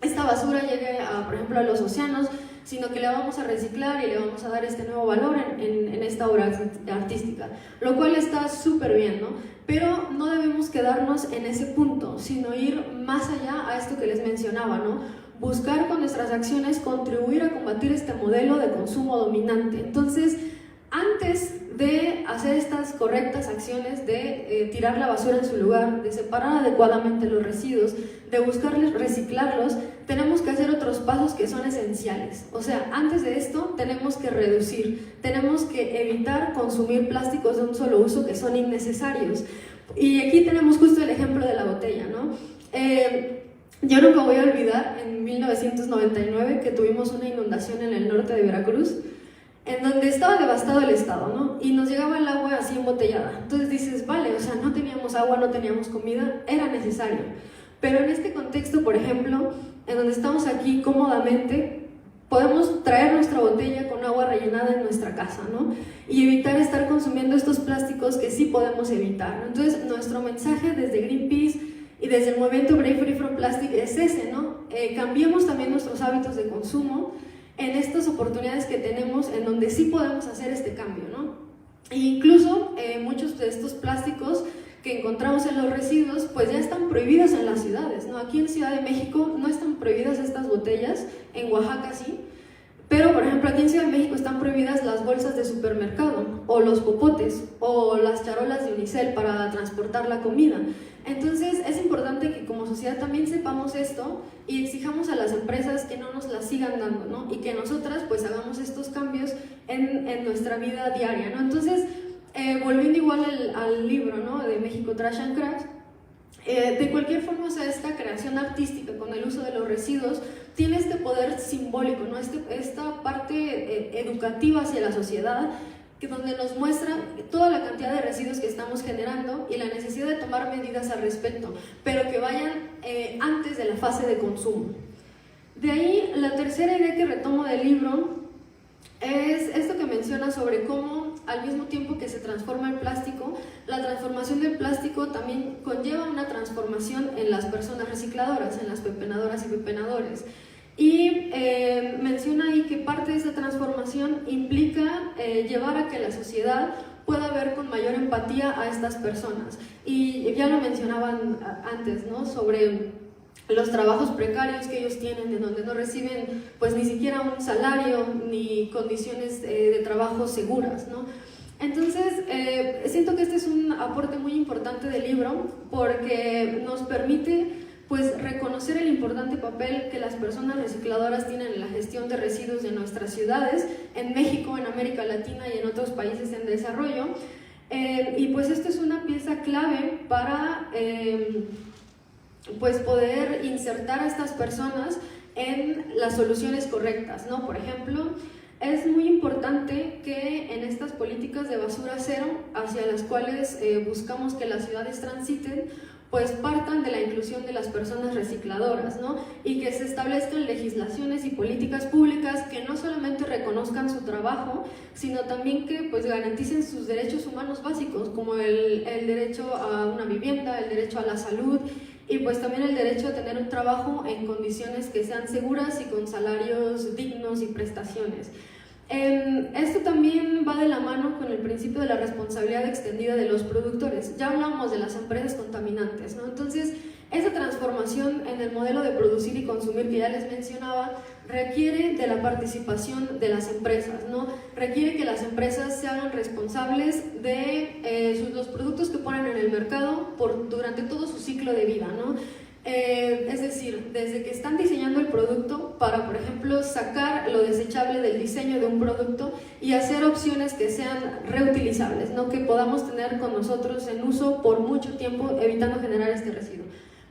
esta basura llegue, por ejemplo, a los océanos, sino que la vamos a reciclar y le vamos a dar este nuevo valor en esta obra artística, lo cual está súper bien, ¿no? Pero no debemos quedarnos en ese punto, sino ir más allá a esto que les mencionaba, ¿no? Buscar con nuestras acciones contribuir a combatir este modelo de consumo dominante. Entonces, antes de hacer estas correctas acciones de tirar la basura en su lugar, de separar adecuadamente los residuos, de buscarles reciclarlos, tenemos que hacer otros pasos que son esenciales. O sea, antes de esto tenemos que reducir, tenemos que evitar consumir plásticos de un solo uso que son innecesarios. Y aquí tenemos justo el ejemplo de la botella, ¿no? Yo nunca voy a olvidar en 1999 que tuvimos una inundación en el norte de Veracruz, en donde estaba devastado el estado, ¿no? Y nos llegaba el agua así embotellada. Entonces dices, vale, o sea, no teníamos agua, no teníamos comida, era necesario. Pero en este contexto, por ejemplo, en donde estamos aquí cómodamente, podemos traer nuestra botella con agua rellenada en nuestra casa, ¿no? Y evitar estar consumiendo estos plásticos que sí podemos evitar, ¿no? Entonces, nuestro mensaje desde Greenpeace y desde el movimiento Break Free from Plastic es ese, ¿no? Cambiemos también nuestros hábitos de consumo en estas oportunidades que tenemos en donde sí podemos hacer este cambio, ¿no? E incluso muchos de estos plásticos que encontramos en los residuos pues ya están prohibidos en las ciudades, ¿no? Aquí en Ciudad de México no están prohibidas estas botellas, en Oaxaca sí, pero por ejemplo aquí en Ciudad de México están prohibidas las bolsas de supermercado o los popotes o las charolas de unicel para transportar la comida. Entonces es importante que como sociedad también sepamos esto y exijamos a las empresas que no nos las sigan dando, ¿no? Y que nosotras pues hagamos estos cambios en nuestra vida diaria, ¿no? Entonces, volviendo igual al libro, ¿no? De México Trash and Crafts, de cualquier forma, o sea, esta creación artística con el uso de los residuos tiene este poder simbólico, ¿no? Esta parte educativa hacia la sociedad, que donde nos muestra toda la cantidad de residuos que estamos generando y la necesidad de tomar medidas al respecto, pero que vayan antes de la fase de consumo. De ahí, la tercera idea que retomo del libro es esto que menciona sobre cómo al mismo tiempo que se transforma el plástico, la transformación del plástico también conlleva una transformación en las personas recicladoras, en las pepenadoras y pepenadores. Y menciona ahí que parte de esta transformación implica llevar a que la sociedad pueda ver con mayor empatía a estas personas. Y ya lo mencionaban antes, ¿no? Sobre los trabajos precarios que ellos tienen, en donde no reciben pues ni siquiera un salario ni condiciones de trabajo seguras, ¿no? Entonces, siento que este es un aporte muy importante del libro porque nos permite pues reconocer el importante papel que las personas recicladoras tienen en la gestión de residuos de nuestras ciudades, en México, en América Latina y en otros países en desarrollo. Y pues esto es una pieza clave para pues poder insertar a estas personas en las soluciones correctas, ¿no? Por ejemplo, es muy importante que en estas políticas de basura cero, hacia las cuales buscamos que las ciudades transiten, pues partan de la inclusión de las personas recicladoras, ¿no? Y que se establezcan legislaciones y políticas públicas que no solamente reconozcan su trabajo, sino también que pues garanticen sus derechos humanos básicos, como el derecho a una vivienda, el derecho a la salud y pues también el derecho a tener un trabajo en condiciones que sean seguras y con salarios dignos y prestaciones. Esto también va de la mano con el principio de la responsabilidad extendida de los productores. Ya hablamos de las empresas contaminantes, ¿no? Entonces, esa transformación en el modelo de producir y consumir que ya les mencionaba requiere de la participación de las empresas, ¿no? Requiere que las empresas se hagan responsables de los productos que ponen en el mercado durante todo su ciclo de vida, ¿no? Es decir, desde que están diseñando el producto para, por ejemplo, sacar lo desechable del diseño de un producto y hacer opciones que sean reutilizables, ¿no? Que podamos tener con nosotros en uso por mucho tiempo, evitando generar este residuo.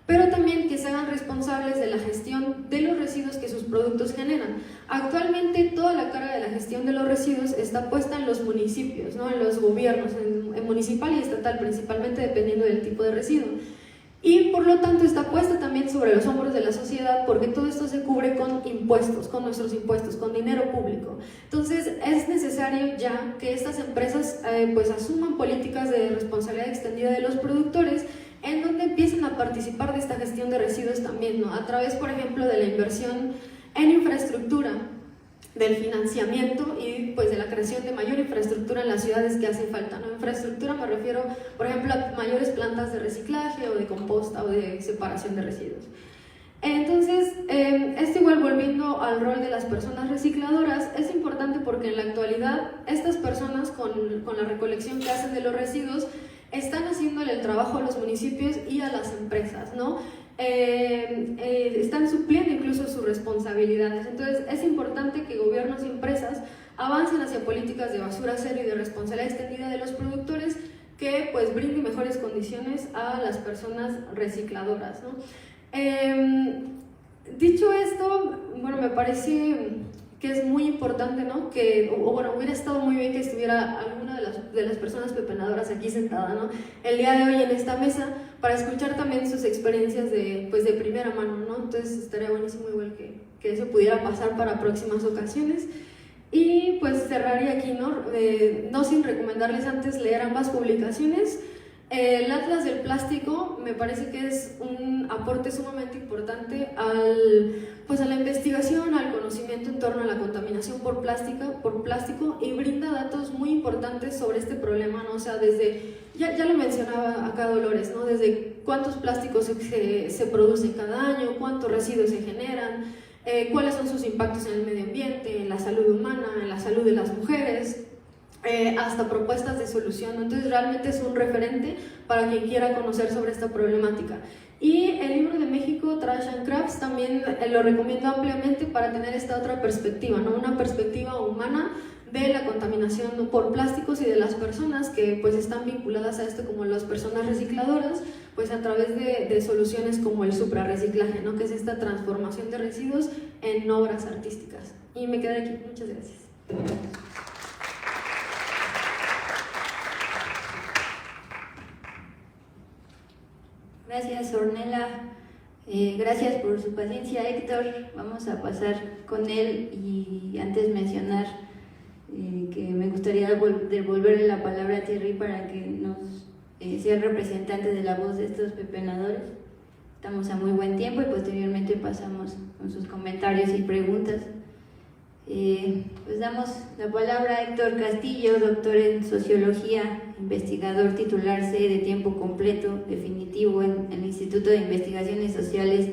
Pero también que se hagan responsables de la gestión de los residuos que sus productos generan. Actualmente toda la carga de la gestión de los residuos está puesta en los municipios, ¿no? En los gobiernos, en municipal y estatal principalmente, dependiendo del tipo de residuo. Y por lo tanto está puesta también sobre los hombros de la sociedad, porque todo esto se cubre con impuestos, con nuestros impuestos, con dinero público. Entonces es necesario ya que estas empresas pues asuman políticas de responsabilidad extendida de los productores, en donde empiecen a participar de esta gestión de residuos también, ¿no? A través, por ejemplo, de la inversión en infraestructura, del financiamiento y pues de la creación de mayor infraestructura en las ciudades que hace falta, ¿no? Infraestructura me refiero, por ejemplo, a mayores plantas de reciclaje o de composta o de separación de residuos. Entonces, esto igual volviendo al rol de las personas recicladoras, es importante porque en la actualidad estas personas con la recolección que hacen de los residuos están haciéndole el trabajo a los municipios y a las empresas, ¿no? Están supliendo incluso sus responsabilidades. Entonces es importante que gobiernos y empresas avancen hacia políticas de basura cero y de responsabilidad extendida de los productores que pues brinden mejores condiciones a las personas recicladoras, ¿no? Dicho esto, bueno, me parece que es muy importante, ¿no? Que, o bueno, hubiera estado muy bien que estuviera alguna de las personas pepenadoras aquí sentada, ¿no? El día de hoy en esta mesa, para escuchar también sus experiencias de primera mano, ¿no? Entonces estaría buenísimo igual que eso pudiera pasar para próximas ocasiones. Y pues cerraría aquí, ¿no? No sin recomendarles antes leer ambas publicaciones. El Atlas del Plástico me parece que es un aporte sumamente importante a la investigación, al conocimiento en torno a la contaminación por plástico y brinda datos muy importantes sobre este problema, ¿no? O sea, desde, ya lo mencionaba acá Dolores, ¿no? Desde cuántos plásticos se producen cada año, cuántos residuos se generan, cuáles son sus impactos en el medio ambiente, en la salud humana, en la salud de las mujeres, hasta propuestas de solución. Entonces realmente es un referente para quien quiera conocer sobre esta problemática. Y el libro de México, Trash and Crafts, también lo recomiendo ampliamente para tener esta otra perspectiva, ¿no? Una perspectiva humana de la contaminación por plásticos y de las personas que pues están vinculadas a esto, como las personas recicladoras, pues a través de soluciones como el suprarreciclaje, ¿no? Que es esta transformación de residuos en obras artísticas. Y me quedé aquí. Muchas gracias. Gracias, Ornella. Gracias por su paciencia, Héctor. Vamos a pasar con él y antes mencionar que me gustaría devolverle la palabra a Thierry para que nos sea el representante de la voz de estos pepenadores. Estamos a muy buen tiempo y posteriormente pasamos con sus comentarios y preguntas. Pues damos la palabra a Héctor Castillo, doctor en Sociología, investigador titular C de tiempo completo definitivo en el Instituto de Investigaciones Sociales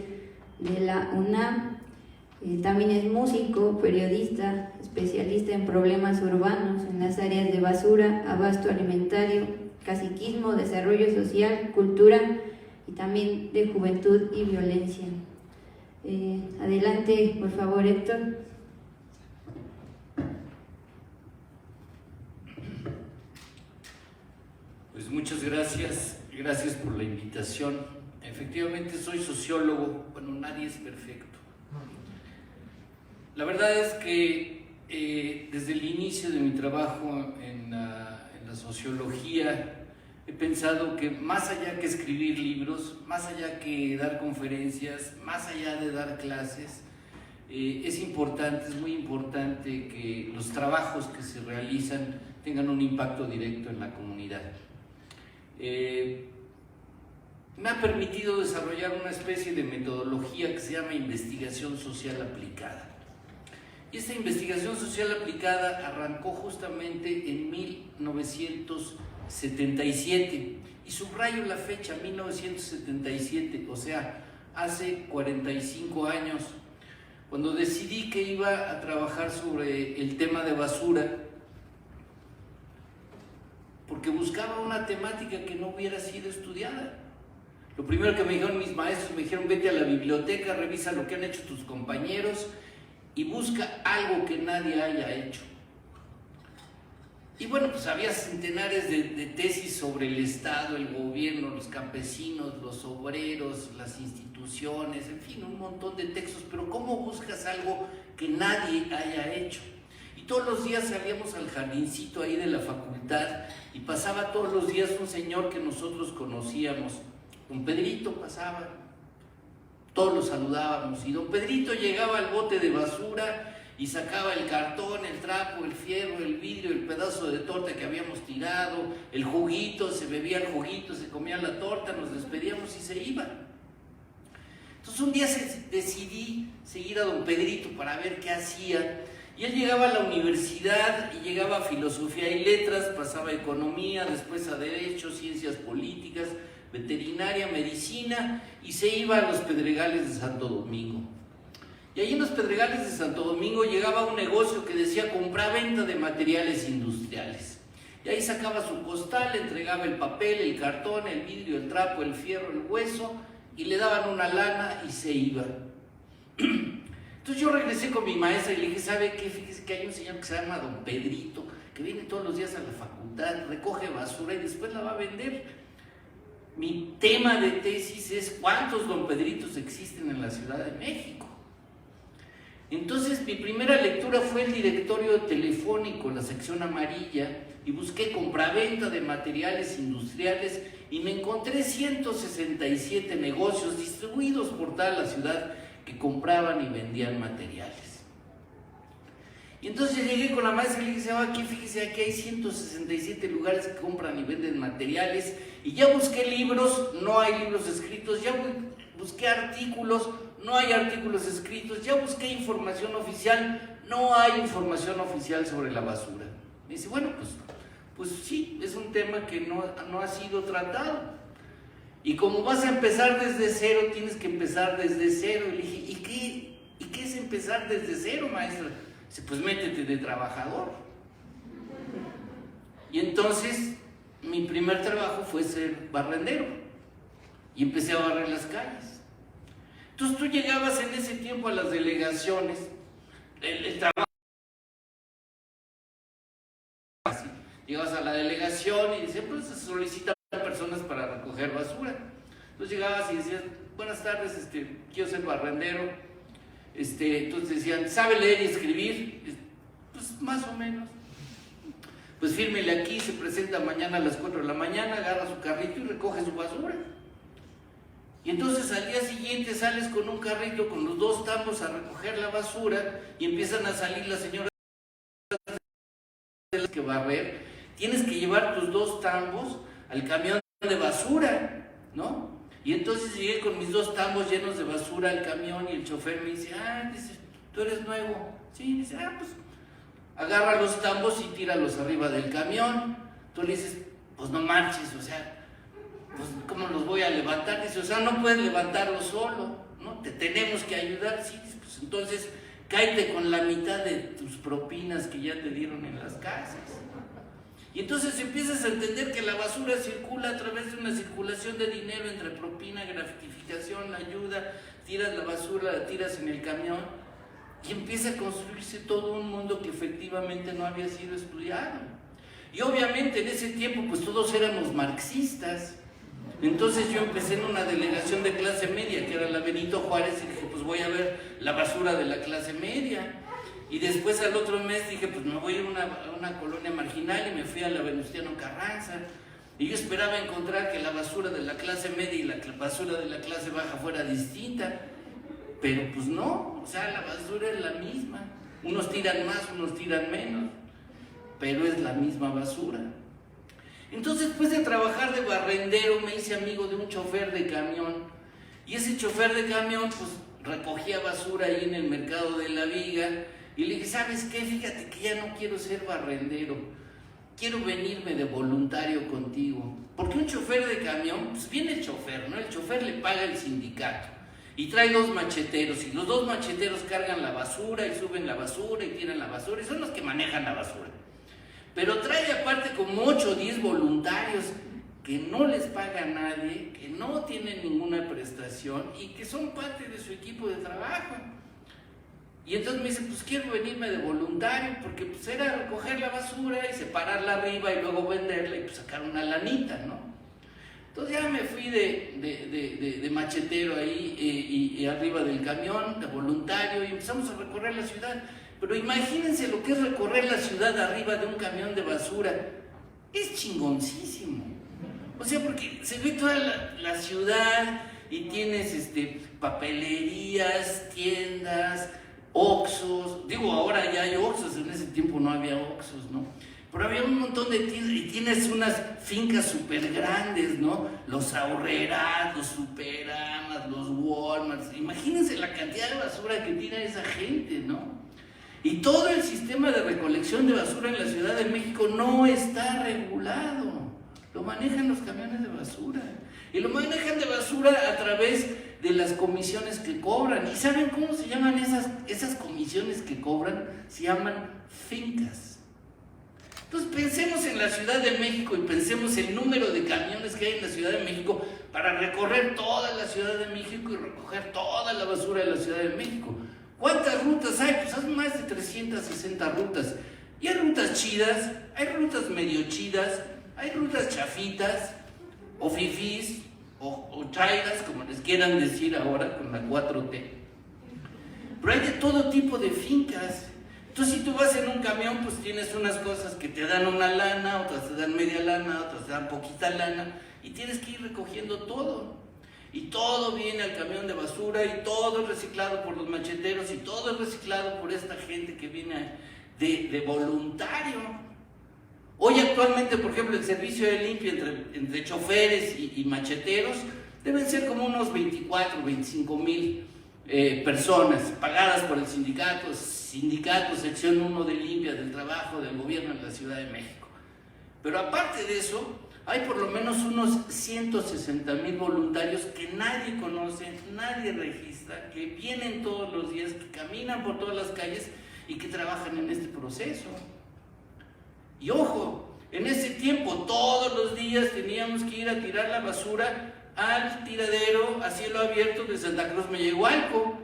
de la UNAM. También es músico, periodista, especialista en problemas urbanos en las áreas de basura, abasto alimentario, caciquismo, desarrollo social, cultura y también de juventud y violencia. Adelante, por favor, Héctor. Pues muchas gracias por la invitación. Efectivamente soy sociólogo, bueno, nadie es perfecto. La verdad es que desde el inicio de mi trabajo en la sociología he pensado que más allá que escribir libros, más allá que dar conferencias, más allá de dar clases, es muy importante que los trabajos que se realizan tengan un impacto directo en la comunidad. Me ha permitido desarrollar una especie de metodología que se llama investigación social aplicada. Y esta investigación social aplicada arrancó justamente en 1977, y subrayo la fecha, 1977, o sea, hace 45 años, cuando decidí que iba a trabajar sobre el tema de basura, porque buscaba una temática que no hubiera sido estudiada. Lo primero que me dijeron mis maestros, me dijeron, vete a la biblioteca, revisa lo que han hecho tus compañeros y busca algo que nadie haya hecho. Y bueno, pues había centenares de tesis sobre el Estado, el gobierno, los campesinos, los obreros, las instituciones, en fin, un montón de textos, pero ¿cómo buscas algo que nadie haya hecho? Y todos los días salíamos al jardincito ahí de la facultad y pasaba todos los días un señor que nosotros conocíamos, don Pedrito pasaba, todos lo saludábamos y don Pedrito llegaba al bote de basura y sacaba el cartón, el trapo, el fierro, el vidrio, el pedazo de torta que habíamos tirado, el juguito, se bebía el juguito, se comía la torta, nos despedíamos y se iba. Entonces un día decidí seguir a don Pedrito para ver qué hacía, y él llegaba a la universidad y llegaba a filosofía y letras, pasaba a economía, después a derecho, ciencias políticas, veterinaria, medicina, y se iba a los Pedregales de Santo Domingo. Y ahí en los Pedregales de Santo Domingo llegaba un negocio que decía compra-venta de materiales industriales. Y ahí sacaba su costal, entregaba el papel, el cartón, el vidrio, el trapo, el fierro, el hueso, y le daban una lana y se iba. Entonces yo regresé con mi maestra y le dije, ¿sabe qué? Fíjese que hay un señor que se llama don Pedrito, que viene todos los días a la facultad, recoge basura y después la va a vender. Mi tema de tesis es ¿cuántos don Pedritos existen en la Ciudad de México? Entonces mi primera lectura fue el directorio telefónico, la sección amarilla, y busqué compraventa de materiales industriales y me encontré 167 negocios distribuidos por toda la ciudad que compraban y vendían materiales. Y entonces llegué con la maestra y le dije, aquí fíjese, aquí hay 167 lugares que compran y venden materiales, y ya busqué libros, no hay libros escritos, ya busqué artículos, no hay artículos escritos, ya busqué información oficial, no hay información oficial sobre la basura. Me dice, bueno, pues sí, es un tema que no ha sido tratado. Y como vas a empezar desde cero, tienes que empezar desde cero. Y le dije, ¿y qué es empezar desde cero, maestra? Dice, pues métete de trabajador. Y entonces, mi primer trabajo fue ser barrendero. Y empecé a barrer las calles. Entonces tú llegabas en ese tiempo a las delegaciones, el trabajo, llegabas a la delegación y decían, pues se solicitan personas para recoger basura. Entonces llegabas y decías, buenas tardes, quiero ser barrendero. Entonces decían, ¿sabe leer y escribir? Pues más o menos. Pues fírmele aquí, se presenta mañana a las 4 de la mañana, agarra su carrito y recoge su basura. Y entonces al día siguiente sales con un carrito con los 2 tambos a recoger la basura y empiezan a salir las señoras que barrer. Tienes que llevar tus 2 tambos al camión de basura, ¿no? Y entonces llegué con mis 2 tambos llenos de basura al camión y el chofer me dice, dice, ¿tú eres nuevo? Sí, dice, pues agarra los tambos y tíralos arriba del camión. Tú le dices, pues no marches, o sea, pues ¿cómo los voy a levantar? Dice, o sea, no puedes levantarlos solo, ¿no? Te tenemos que ayudar. Sí, pues entonces cáete con la mitad de tus propinas que ya te dieron en las casas. Y entonces empiezas a entender que la basura circula a través de una circulación de dinero entre propina, gratificación, ayuda, tiras la basura, la tiras en el camión y empieza a construirse todo un mundo que efectivamente no había sido estudiado. Y obviamente en ese tiempo pues todos éramos marxistas. Entonces yo empecé en una delegación de clase media que era la Benito Juárez y dije pues voy a ver la basura de la clase media. Y después al otro mes dije, pues me voy a ir a una colonia marginal y me fui a la Venustiano Carranza. Y yo esperaba encontrar que la basura de la clase media y la basura de la clase baja fuera distinta. Pero pues no, o sea, la basura es la misma. Unos tiran más, unos tiran menos, pero es la misma basura. Entonces, después de trabajar de barrendero, me hice amigo de un chofer de camión. Y ese chofer de camión, pues recogía basura ahí en el mercado de La Viga. Y le dije, ¿sabes qué? Fíjate que ya no quiero ser barrendero, quiero venirme de voluntario contigo. Porque un chofer de camión, pues viene el chofer, ¿no? El chofer le paga el sindicato y trae 2 macheteros y los 2 macheteros cargan la basura y suben la basura y tiran la basura y son los que manejan la basura. Pero trae aparte como 8 o 10 voluntarios que no les paga a nadie, que no tienen ninguna prestación y que son parte de su equipo de trabajo. Y entonces me dice, pues quiero venirme de voluntario, porque pues era recoger la basura y separarla arriba y luego venderla y pues sacar una lanita, ¿no? Entonces ya me fui de machetero ahí y arriba del camión, de voluntario, y empezamos a recorrer la ciudad. Pero imagínense lo que es recorrer la ciudad arriba de un camión de basura. Es chingoncísimo. O sea, porque se ve toda la ciudad y tienes papelerías, tiendas, Oxxos. Digo, ahora ya hay Oxxos, en ese tiempo no había Oxxos, ¿no? Pero había un montón de tiendas y tienes unas fincas súper grandes, ¿no? Los Aurreras, los Superamas, los Walmarts. Imagínense la cantidad de basura que tira esa gente, ¿no? Y todo el sistema de recolección de basura en la Ciudad de México no está regulado. Lo manejan los camiones de basura. Y lo manejan de basura a través de las comisiones que cobran. ¿Y saben cómo se llaman esas comisiones que cobran? Se llaman fincas. Entonces pensemos en la Ciudad de México y pensemos el número de camiones que hay en la Ciudad de México para recorrer toda la Ciudad de México y recoger toda la basura de la Ciudad de México. ¿Cuántas rutas hay? Pues hay más de 360 rutas. Y hay rutas chidas, hay rutas medio chidas, hay rutas chafitas, o fifís, o chairas, como les quieran decir ahora con la 4T. Pero hay de todo tipo de fincas. Entonces, si tú vas en un camión, pues tienes unas cosas que te dan una lana, otras te dan media lana, otras te dan poquita lana, y tienes que ir recogiendo todo. Y todo viene al camión de basura, y todo es reciclado por los macheteros, y todo es reciclado por esta gente que viene de voluntario. Hoy actualmente, por ejemplo, el servicio de limpia entre choferes y macheteros deben ser como unos 24, 25 mil personas pagadas por el sindicato, sección 1 de limpia del trabajo del gobierno de la Ciudad de México. Pero aparte de eso, hay por lo menos unos 160,000 voluntarios que nadie conoce, nadie registra, que vienen todos los días, que caminan por todas las calles y que trabajan en este proceso. Y ojo, en ese tiempo todos los días teníamos que ir a tirar la basura al tiradero a cielo abierto de Santa Cruz Mellehualco.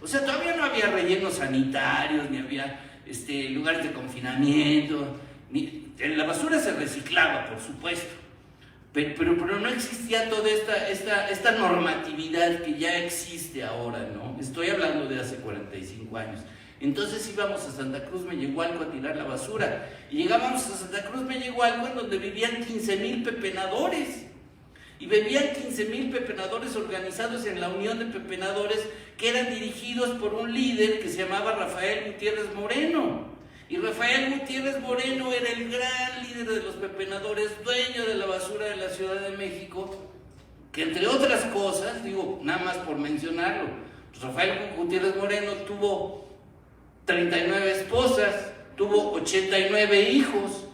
O sea, todavía no había rellenos sanitarios, ni había lugares de confinamiento, la basura se reciclaba, por supuesto, pero no existía toda esta normatividad que ya existe ahora, ¿no? Estoy hablando de hace 45 años. Entonces íbamos a Santa Cruz Mellehualco a tirar la basura. Y llegábamos a Santa Cruz Mellehualco, en donde vivían 15,000 pepenadores. Y vivían 15,000 pepenadores organizados en la Unión de Pepenadores, que eran dirigidos por un líder que se llamaba Rafael Gutiérrez Moreno. Y Rafael Gutiérrez Moreno era el gran líder de los pepenadores, dueño de la basura de la Ciudad de México, que entre otras cosas, digo, nada más por mencionarlo, pues Rafael Gutiérrez Moreno tuvo 39 esposas, tuvo 89 hijos.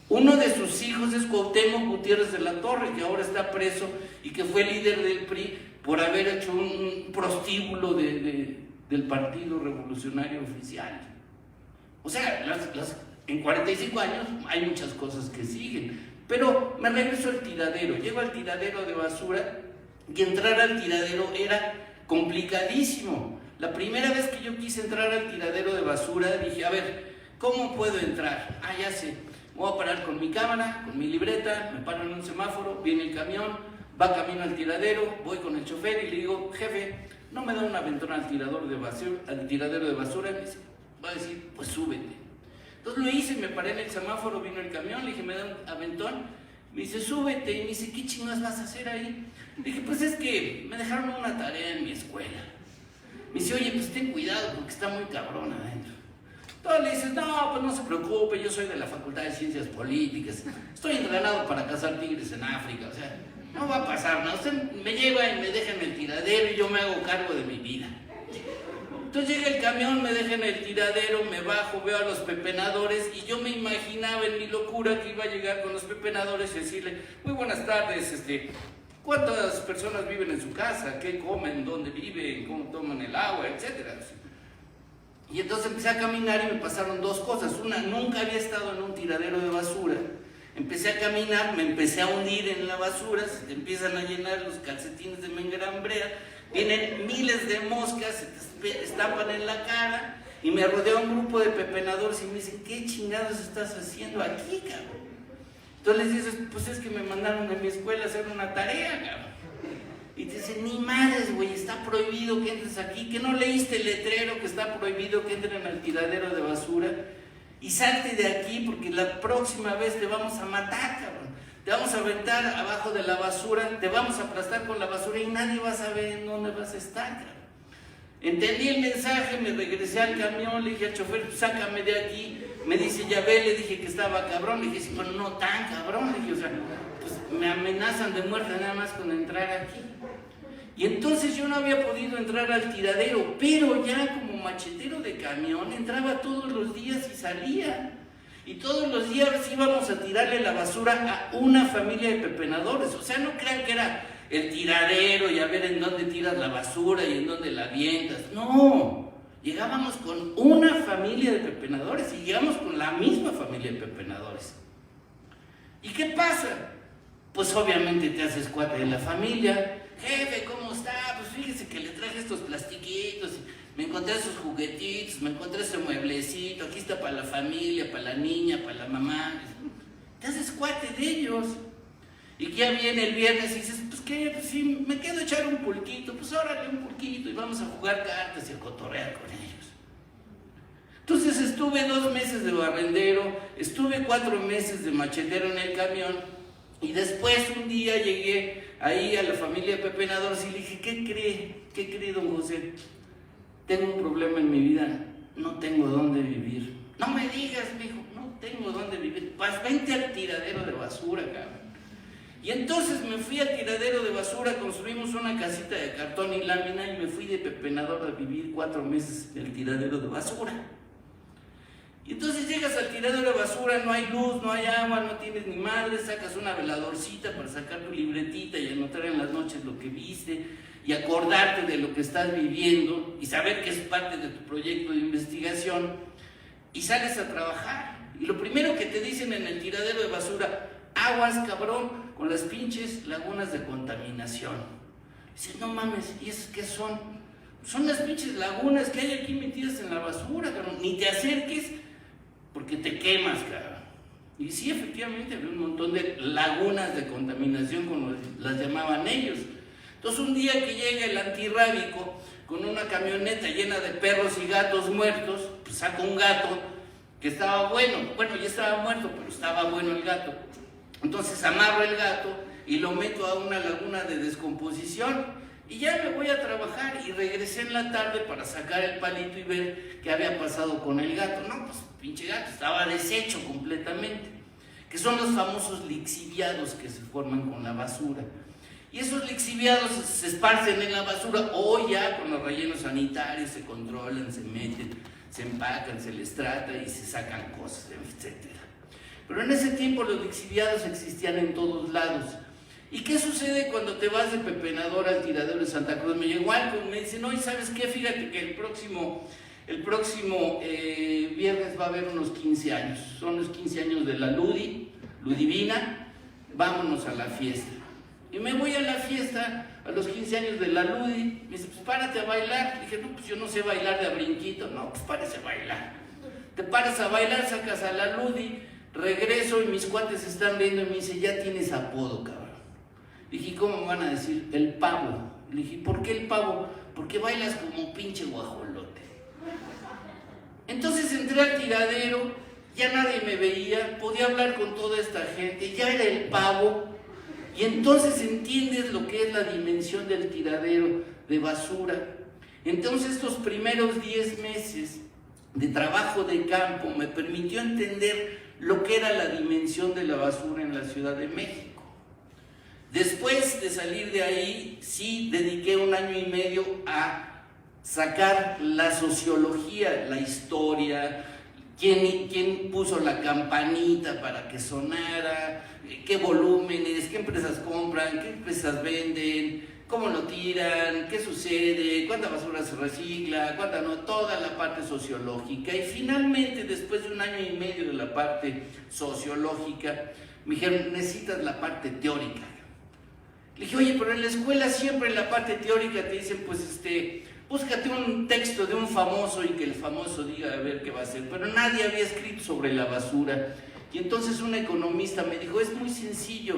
Uno de sus hijos es Cuauhtémoc Gutiérrez de la Torre, que ahora está preso y que fue líder del PRI por haber hecho un prostíbulo del Partido Revolucionario Oficial. O sea, en 45 años hay muchas cosas que siguen. Pero me regreso al tiradero, llego al tiradero de basura y entrar al tiradero era complicadísimo. La primera vez que yo quise entrar al tiradero de basura dije, a ver, ¿cómo puedo entrar? Ah, ya sé, me voy a parar con mi cámara, con mi libreta, me paro en un semáforo, viene el camión, va camino al tiradero, voy con el chofer y le digo, jefe, ¿no me da un aventón al tiradero de basura? Y me dice, va a decir, pues súbete. Entonces lo hice, me paré en el semáforo, vino el camión, le dije, ¿me da un aventón? Me dice, súbete, y me dice, ¿qué chingas vas a hacer ahí? Le dije, pues es que me dejaron una tarea en mi escuela. Me dice, oye, pues ten cuidado porque está muy cabrón adentro. Entonces le dices, no, pues no se preocupe, yo soy de la Facultad de Ciencias Políticas, estoy entrenado para cazar tigres en África, o sea, no va a pasar nada. Usted me lleva y me deja en el tiradero y yo me hago cargo de mi vida. Entonces llega el camión, me deja en el tiradero, me bajo, veo a los pepenadores y yo me imaginaba en mi locura que iba a llegar con los pepenadores y decirle, muy buenas tardes, ¿cuántas personas viven en su casa? ¿Qué comen? ¿Dónde viven? ¿Cómo toman el agua? Etcétera. Y entonces empecé a caminar y me pasaron dos cosas. Una, nunca había estado en un tiradero de basura. empecé a caminar, me empecé a hundir en la basura, se te empiezan a llenar los calcetines de mengrambrea, vienen miles de moscas, se te estampan en la cara, y me rodea un grupo de pepenadores y me dicen, ¿qué chingados estás haciendo aquí, cabrón? Entonces les dices, pues es que me mandaron de mi escuela a hacer una tarea, cabrón. Y te dicen, ni madres, güey, está prohibido que entres aquí, que no leíste el letrero que está prohibido que entren al tiradero de basura, y salte de aquí porque la próxima vez te vamos a matar, cabrón. Te vamos a aventar abajo de la basura, te vamos a aplastar con la basura y nadie va a saber en dónde vas a estar, cabrón. Entendí el mensaje, me regresé al camión, le dije al chofer, sácame de aquí. Me dice, ya ve, le dije que estaba cabrón. Le dije, sí, pero no tan cabrón. Le dije, o sea, pues me amenazan de muerte nada más con entrar aquí. Y entonces yo no había podido entrar al tiradero, pero ya como machetero de camión entraba todos los días y salía. Y todos los días íbamos a tirarle la basura a una familia de pepenadores. O sea, no crean que era el tiradero y a ver en dónde tiras la basura y en dónde la avientas. No, llegábamos con una familia de pepenadores y llegamos con la misma familia de pepenadores. ¿Y qué pasa? Pues obviamente te haces cuate de la familia. Jefe, ¿cómo está? Pues fíjese que le traje estos plastiquitos, me encontré esos juguetitos, me encontré ese mueblecito, aquí está para la familia, para la niña, para la mamá. Te haces cuate de ellos. Y que ya viene el viernes y dices, pues qué, pues sí, me quedo a echar un pulquito, pues órale un pulquito y vamos a jugar cartas y a cotorrear con ellos. Entonces estuve 2 meses de barrendero, estuve 4 meses de machetero en el camión y después un día llegué ahí a la familia de pepenadores y le dije, ¿qué cree don José? Tengo un problema en mi vida, no tengo dónde vivir. No me digas, mijo, no tengo dónde vivir, pues vente al tiradero de basura, cabrón. Y entonces me fui al tiradero de basura, construimos una casita de cartón y lámina y me fui de pepenador a vivir 4 meses en el tiradero de basura. Y entonces llegas al tiradero de basura, no hay luz, no hay agua, no tienes ni madre, sacas una veladorcita para sacar tu libretita y anotar en las noches lo que viste y acordarte de lo que estás viviendo y saber que es parte de tu proyecto de investigación y sales a trabajar. Y lo primero que te dicen en el tiradero de basura, aguas, cabrón, con las pinches lagunas de contaminación. Dices, no mames, ¿y esas qué son? Son las pinches lagunas que hay aquí metidas en la basura, cabrón. Ni te acerques porque te quemas, cabrón. Y sí, efectivamente, había un montón de lagunas de contaminación, como las llamaban ellos. Entonces, un día que llega el antirrábico con una camioneta llena de perros y gatos muertos, pues saca un gato que estaba bueno, ya estaba muerto, pero estaba bueno el gato. Entonces amarro el gato y lo meto a una laguna de descomposición y ya me voy a trabajar y regresé en la tarde para sacar el palito y ver qué había pasado con el gato. No, pues pinche gato, estaba deshecho completamente, que son los famosos lixiviados que se forman con la basura. Y esos lixiviados se esparcen en la basura o ya con los rellenos sanitarios se controlan, se meten, se empacan, se les trata y se sacan cosas, etc. Pero en ese tiempo los lixiviados existían en todos lados. ¿Y qué sucede cuando te vas de pepenador al tiradero de Santa Cruz? Me llegó algo, me dicen, no, ¿y sabes qué? Fíjate que el próximo viernes va a haber unos 15 años. Son los 15 años de la Ludivina, vámonos a la fiesta. Y me voy a la fiesta, a los 15 años de la Ludi, me dice, pues párate a bailar. Le dije, no, pues yo no sé bailar de a brinquito. No, pues párate a bailar. Te paras a bailar, sacas a la Ludi, regreso y mis cuates están viendo y me dice, ya tienes apodo, cabrón. Le dije, ¿cómo me van a decir? El pavo. Le dije, ¿por qué el pavo? Porque bailas como pinche guajolote. Entonces entré al tiradero, ya nadie me veía, podía hablar con toda esta gente, ya era el pavo. Y entonces entiendes lo que es la dimensión del tiradero de basura. Entonces estos primeros 10 meses de trabajo de campo me permitió entender lo que era la dimensión de la basura en la Ciudad de México. Después de salir de ahí, sí dediqué 1 año y medio a sacar la sociología, la historia, quién puso la campanita para que sonara, qué volúmenes, qué empresas compran, qué empresas venden, cómo lo tiran, qué sucede, cuánta basura se recicla, cuánta no, toda la parte sociológica. Y finalmente, después de 1 año y medio de la parte sociológica, Me dijeron, necesitas la parte teórica. Le dije, oye, pero en la escuela siempre en la parte teórica te dicen, pues búscate un texto de un famoso y que el famoso diga a ver qué va a hacer. Pero nadie había escrito sobre la basura. Y entonces un economista me dijo, es muy sencillo.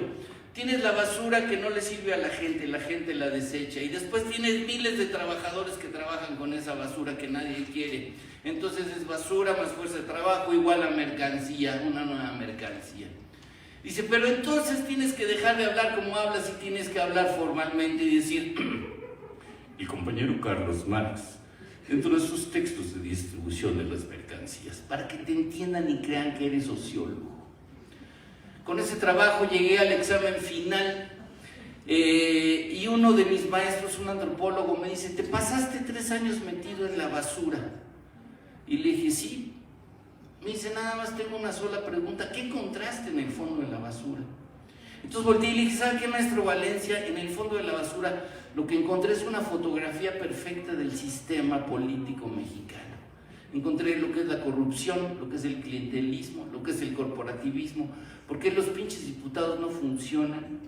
Tienes la basura que no le sirve a la gente la desecha. Y después tienes miles de trabajadores que trabajan con esa basura que nadie quiere. Entonces es basura más fuerza de trabajo igual a mercancía, una nueva mercancía. Dice, pero entonces tienes que dejar de hablar como hablas y tienes que hablar formalmente y decir, el compañero Carlos Marx, dentro de sus textos de distribución de las mercancías, para que te entiendan y crean que eres sociólogo. Con ese trabajo llegué al examen final y uno de mis maestros, un antropólogo, me dice, te pasaste 3 años metido en la basura. Y le dije, sí. Me dice, nada más tengo una sola pregunta, ¿qué encontraste en el fondo de la basura? Entonces volteé y le dije, ¿sabe qué, maestro Valencia? En el fondo de la basura lo que encontré es una fotografía perfecta del sistema político mexicano. Encontré lo que es la corrupción, lo que es el clientelismo, lo que es el corporativismo, por qué los pinches diputados no funcionan,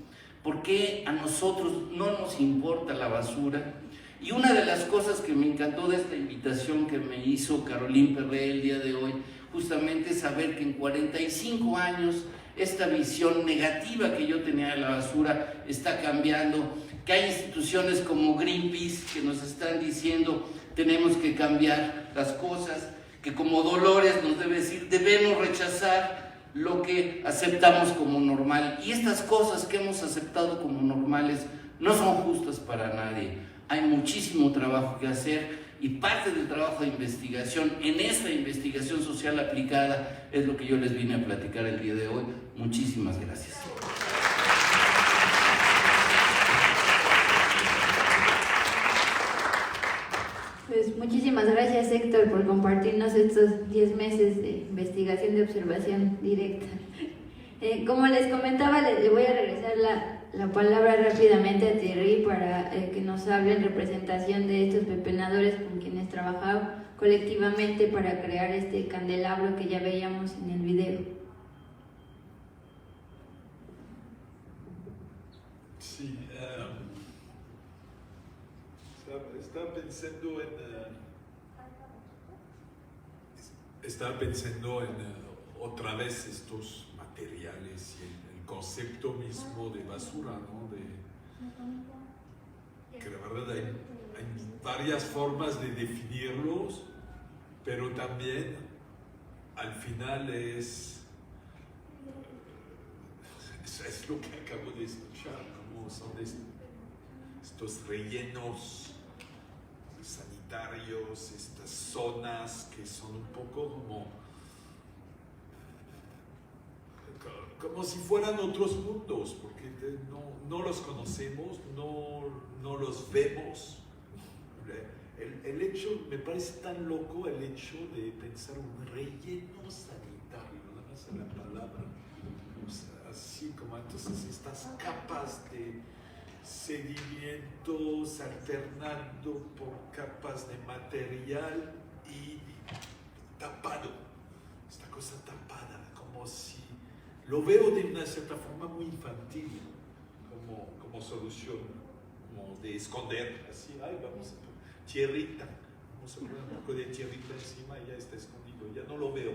por qué a nosotros no nos importa la basura. Y una de las cosas que me encantó de esta invitación que me hizo Caroline Perret el día de hoy, justamente es saber que en 45 años esta visión negativa que yo tenía de la basura está cambiando, que hay instituciones como Greenpeace que nos están diciendo tenemos que cambiar las cosas, que como Dolores nos debe decir debemos rechazar lo que aceptamos como normal, y estas cosas que hemos aceptado como normales no son justas para nadie. Hay muchísimo trabajo que hacer y parte del trabajo de investigación en esta investigación social aplicada es lo que yo les vine a platicar el día de hoy. Muchísimas gracias. Pues muchísimas gracias, Héctor, por compartirnos estos 10 meses de investigación de observación directa. Como les comentaba, le voy a regresar la palabra rápidamente a Thierry para que nos hable en representación de estos pepenadores con quienes trabajamos colectivamente para crear este candelabro que ya veíamos en el video. Sí, estaba pensando en otra vez estos materiales y el concepto mismo de basura, ¿no? Que la verdad hay varias formas de definirlos, pero también al final es lo que acabo de escuchar, como son estos rellenos sanitarios, estas zonas que son un poco como si fueran otros mundos, porque no los conocemos, no los vemos. El hecho, me parece tan loco el hecho de pensar un relleno sanitario, nada más en la palabra, o sea, así como entonces estas capas de sedimentos alternando por capas de material y tapado, esta cosa tapada, como si lo veo de una cierta forma muy infantil, como solución, como de esconder, así, ay, vamos a poner tierrita, vamos a poner un poco de tierrita encima y ya está escondido, ya no lo veo.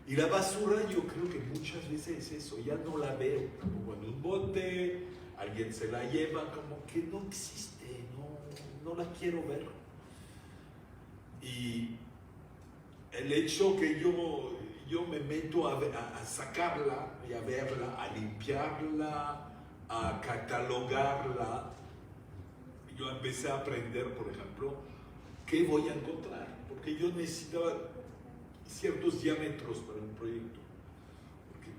Y la basura yo creo que muchas veces es eso, ya no la veo, como en un bote, alguien se la lleva, como que no existe, no la quiero ver. Y el hecho que yo me meto a sacarla y a verla, a limpiarla, a catalogarla, yo empecé a aprender, por ejemplo, qué voy a encontrar, porque yo necesitaba ciertos diámetros para un proyecto, porque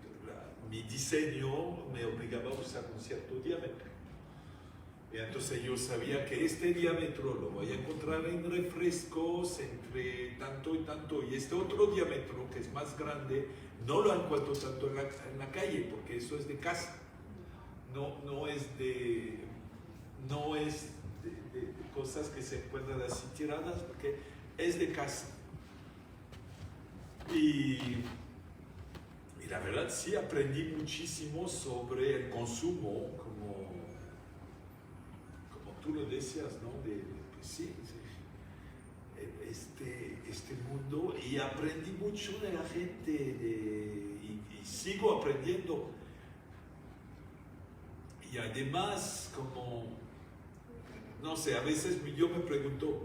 mi diseño me obligaba a usar un cierto diámetro. Y entonces yo sabía que este diámetro lo voy a encontrar en refrescos entre tanto y tanto, y este otro diámetro que es más grande no lo encuentro tanto en la calle, porque eso es de casa, no es de cosas que se encuentran así tiradas, porque es de casa. Y la verdad sí aprendí muchísimo sobre el consumo, como tú lo decías, ¿no? Pues sí, este mundo, y aprendí mucho de la gente y sigo aprendiendo. Y además, como, no sé, a veces yo me pregunto,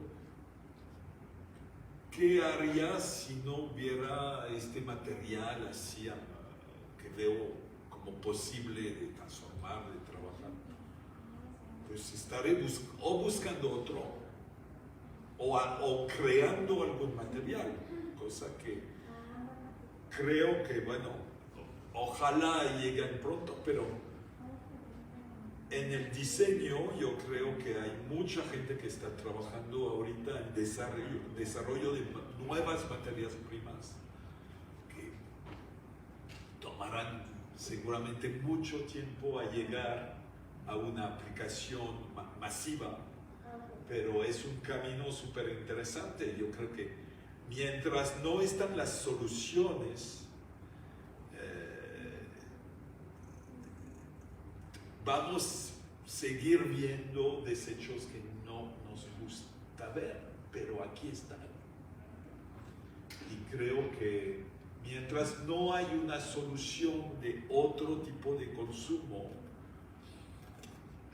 ¿qué haría si no hubiera este material así que veo como posible de transformar, de trabajar? Pues estaré buscando otro o creando algún material, cosa que creo que, bueno, ojalá lleguen pronto, pero en el diseño yo creo que hay mucha gente que está trabajando ahorita en desarrollo de nuevas materias primas que tomarán seguramente mucho tiempo a llegar a una aplicación masiva, pero es un camino súper interesante. Yo creo que mientras no están las soluciones, vamos a seguir viendo desechos que no nos gusta ver, pero aquí están. Y creo que mientras no hay una solución de otro tipo de consumo,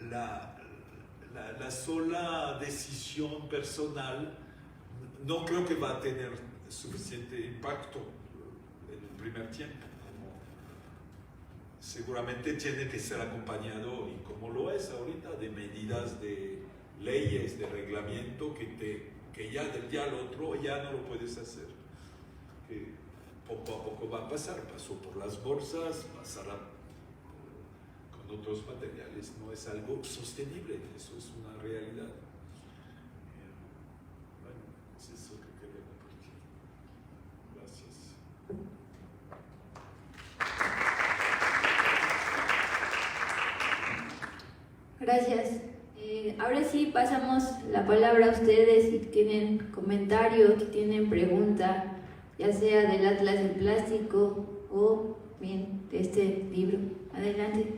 la sola decisión personal no creo que va a tener suficiente impacto en el primer tiempo. Seguramente tiene que ser acompañado, y como lo es ahorita, de medidas, de leyes, de reglamento que ya del día al otro ya no lo puedes hacer. Que poco a poco va a pasar. Pasó por las bolsas, pasará con otros materiales. No es algo sostenible, eso es una realidad. Bueno, es eso que quería compartir. Gracias. Gracias. Ahora sí pasamos la palabra a ustedes si tienen comentario, si tienen pregunta, ya sea del Atlas del Plástico o bien de este libro. Adelante.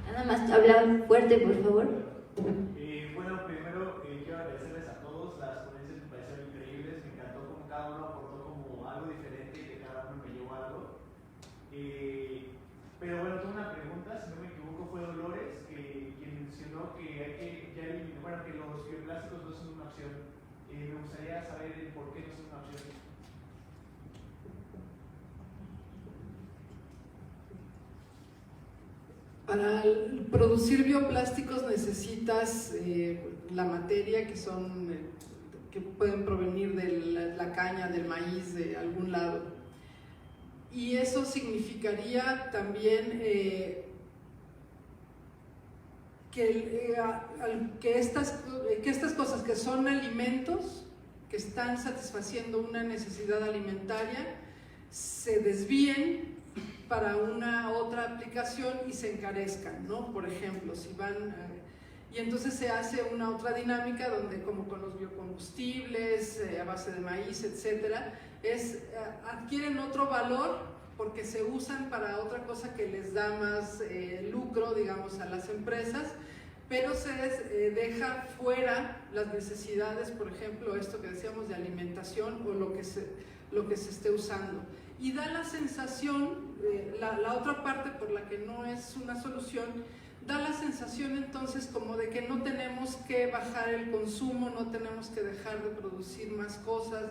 Nada más habla fuerte, por favor. Bueno, primero quiero agradecerles a todos. Las ponencias me parecieron increíbles. Me encantó como cada uno aportó como algo diferente y que cada uno me llevó algo. Pero bueno, tengo una pregunta, si no me equivoco fue Dolores quien mencionó que hay que ya eliminar, bueno, que los bioplásticos no son una opción. Me gustaría saber el por qué no son una opción. Para producir bioplásticos necesitas la materia que pueden provenir de la caña, del maíz, de algún lado. Y eso significaría también que estas cosas que son alimentos, que están satisfaciendo una necesidad alimentaria, se desvíen para una otra aplicación y se encarezcan, ¿no? Por ejemplo, si van... y entonces se hace una otra dinámica donde, como con los biocombustibles a base de maíz, etcétera, adquieren otro valor porque se usan para otra cosa que les da más lucro, digamos, a las empresas, pero se deja fuera las necesidades, por ejemplo, esto que decíamos de alimentación o lo que se esté usando. Y da la sensación, la otra parte por la que no es una solución, da la sensación entonces como de que no tenemos que bajar el consumo, no tenemos que dejar de producir más cosas,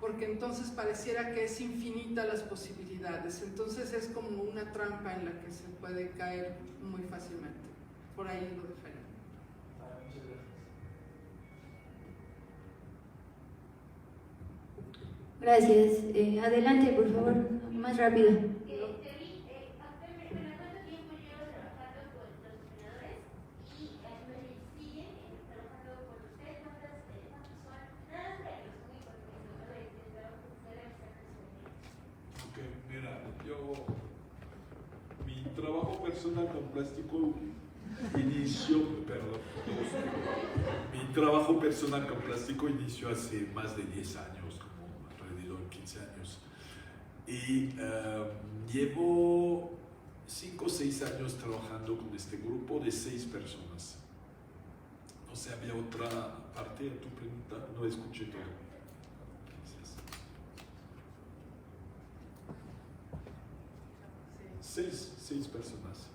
porque entonces pareciera que es infinita las posibilidades. Entonces es como una trampa en la que se puede caer muy fácilmente. Por ahí lo dejaría. Muchas Gracias. Adelante, por favor, más rápido. Mi trabajo personal con plástico inició hace más de 10 años, como alrededor de 15 años. Y llevo 5 o 6 años trabajando con este grupo de 6 personas. No sé, había otra parte de tu pregunta, no escuché todo. Gracias. 6 personas.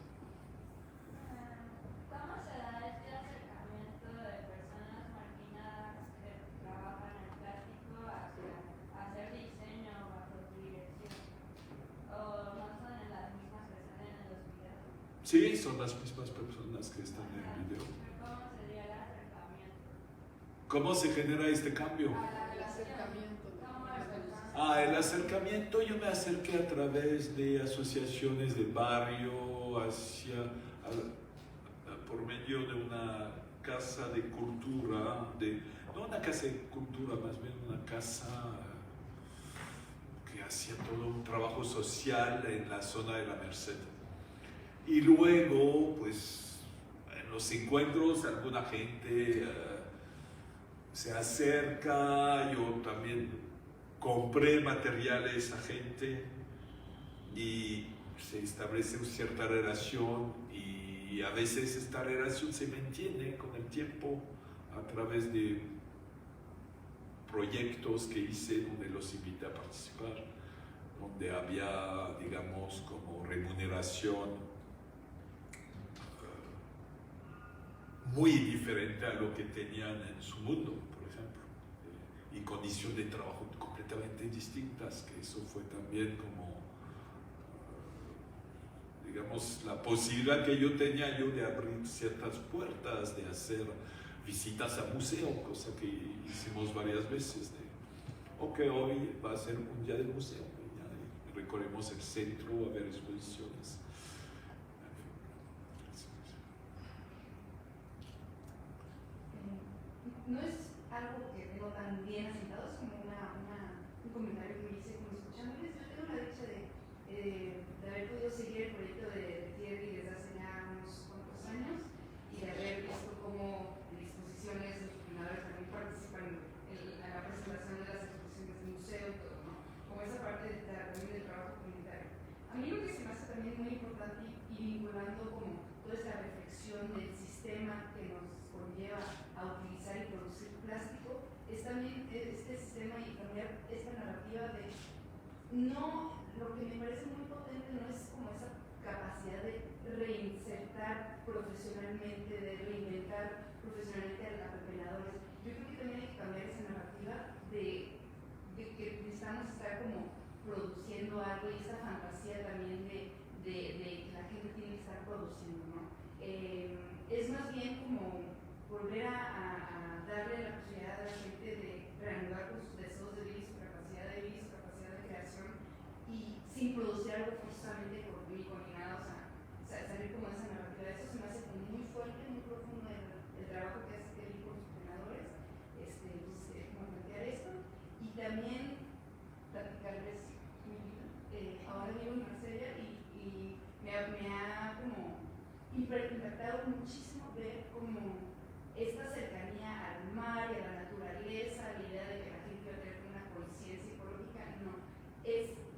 ¿Cómo se da este acercamiento de personas marginadas que trabajan en plástico hacia hacer diseño bajo tu dirección? ¿O no son las mismas que salen en los videos? Sí, son las mismas personas que están en el video. ¿Cómo sería el acercamiento? ¿Cómo se genera este cambio? El acercamiento. El acercamiento yo me acerqué a través de asociaciones de barrio, por medio de una casa de cultura, no una casa de cultura, más bien una casa que hacía todo un trabajo social en la zona de la Merced. Y luego, pues, en los encuentros alguna gente se acerca, yo también compré materiales a gente y se establece una cierta relación y a veces esta relación se mantiene con el tiempo a través de proyectos que hice donde los invité a participar, donde había, digamos, como remuneración muy diferente a lo que tenían en su mundo, por ejemplo, y condiciones de trabajo completamente distintas, que eso fue también como, digamos, la posibilidad que yo tenía de abrir ciertas puertas, de hacer visitas a museo, cosa que hicimos varias veces, ok, hoy va a ser un día de museo, y recorremos el centro a ver exposiciones. No es algo que tengo tan bien asentado, es como un comentario que me hice como escuchándoles. Yo tengo la dicha de haber podido seguir el proyecto de Thierry desde hace ya unos cuantos años y de haber visto cómo en exposiciones los coordinadores también participan en la presentación de las exposiciones del museo y todo, ¿no? Como esa parte también del trabajo comunitario. A mí lo que se me hace también muy importante y vinculando como toda esta reflexión del sistema que nos conlleva a utilizar y producir plástico es también este sistema y cambiar esta narrativa de no, lo que me parece muy potente no es como esa capacidad de reinsertar profesionalmente, de reinventar profesionalmente a los pepenadores. Yo creo que también hay que cambiar esa narrativa de que necesitamos estar como produciendo algo y esa fantasía también de que la gente tiene que estar produciendo, ¿no? Es más bien como volver a darle la posibilidad a la gente de reanudar con sus deseos de vida, su capacidad de vida, su capacidad de creación y sin producir algo forzosamente coordinado, o sea, salir como de esa narrativa. Eso se me hace como muy fuerte, muy profundo el trabajo que hace Kelly con sus entrenadores, entonces como plantear esto y también platicarles mi vida. Ahora vivo en Marsella y me ha como impactado muchísimo ver como esta cercanía al mar y a la naturaleza, la idea de que la gente va a tener una conciencia ecológica, no.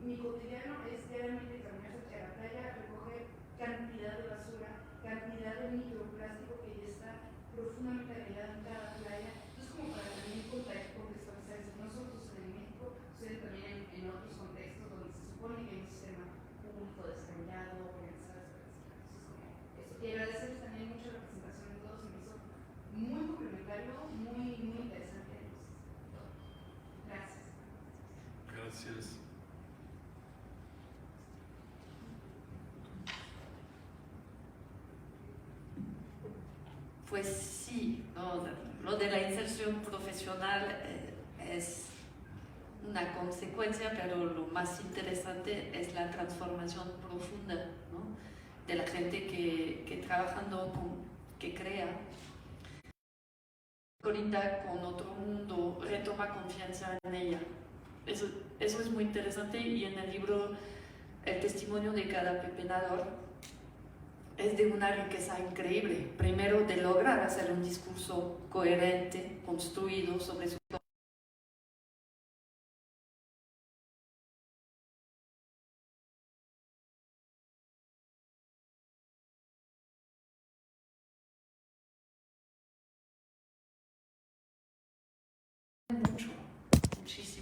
Mi cotidiano es diariamente caminar hacia la playa, recoger cantidad de basura, cantidad de microplástico que ya está profundamente agregado en cada playa. Entonces, como para también contextualizar eso, no solo sucede en México, sucede también en otros contextos donde se supone que hay un sistema público desarrollado, organizado, entonces como eso. Y agradecerles también mucho la presentación de todos, se me hizo muy complementario, muy interesante. Gracias. Gracias. Pues sí, ¿no? Lo de la inserción profesional es una consecuencia, pero lo más interesante es la transformación profunda, ¿no? De la gente que trabajando que crea, colinda con otro mundo, retoma confianza en ella. Eso es muy interesante y en el libro el testimonio de cada pepenador es de una riqueza increíble. Primero, de lograr hacer un discurso coherente, construido sobre su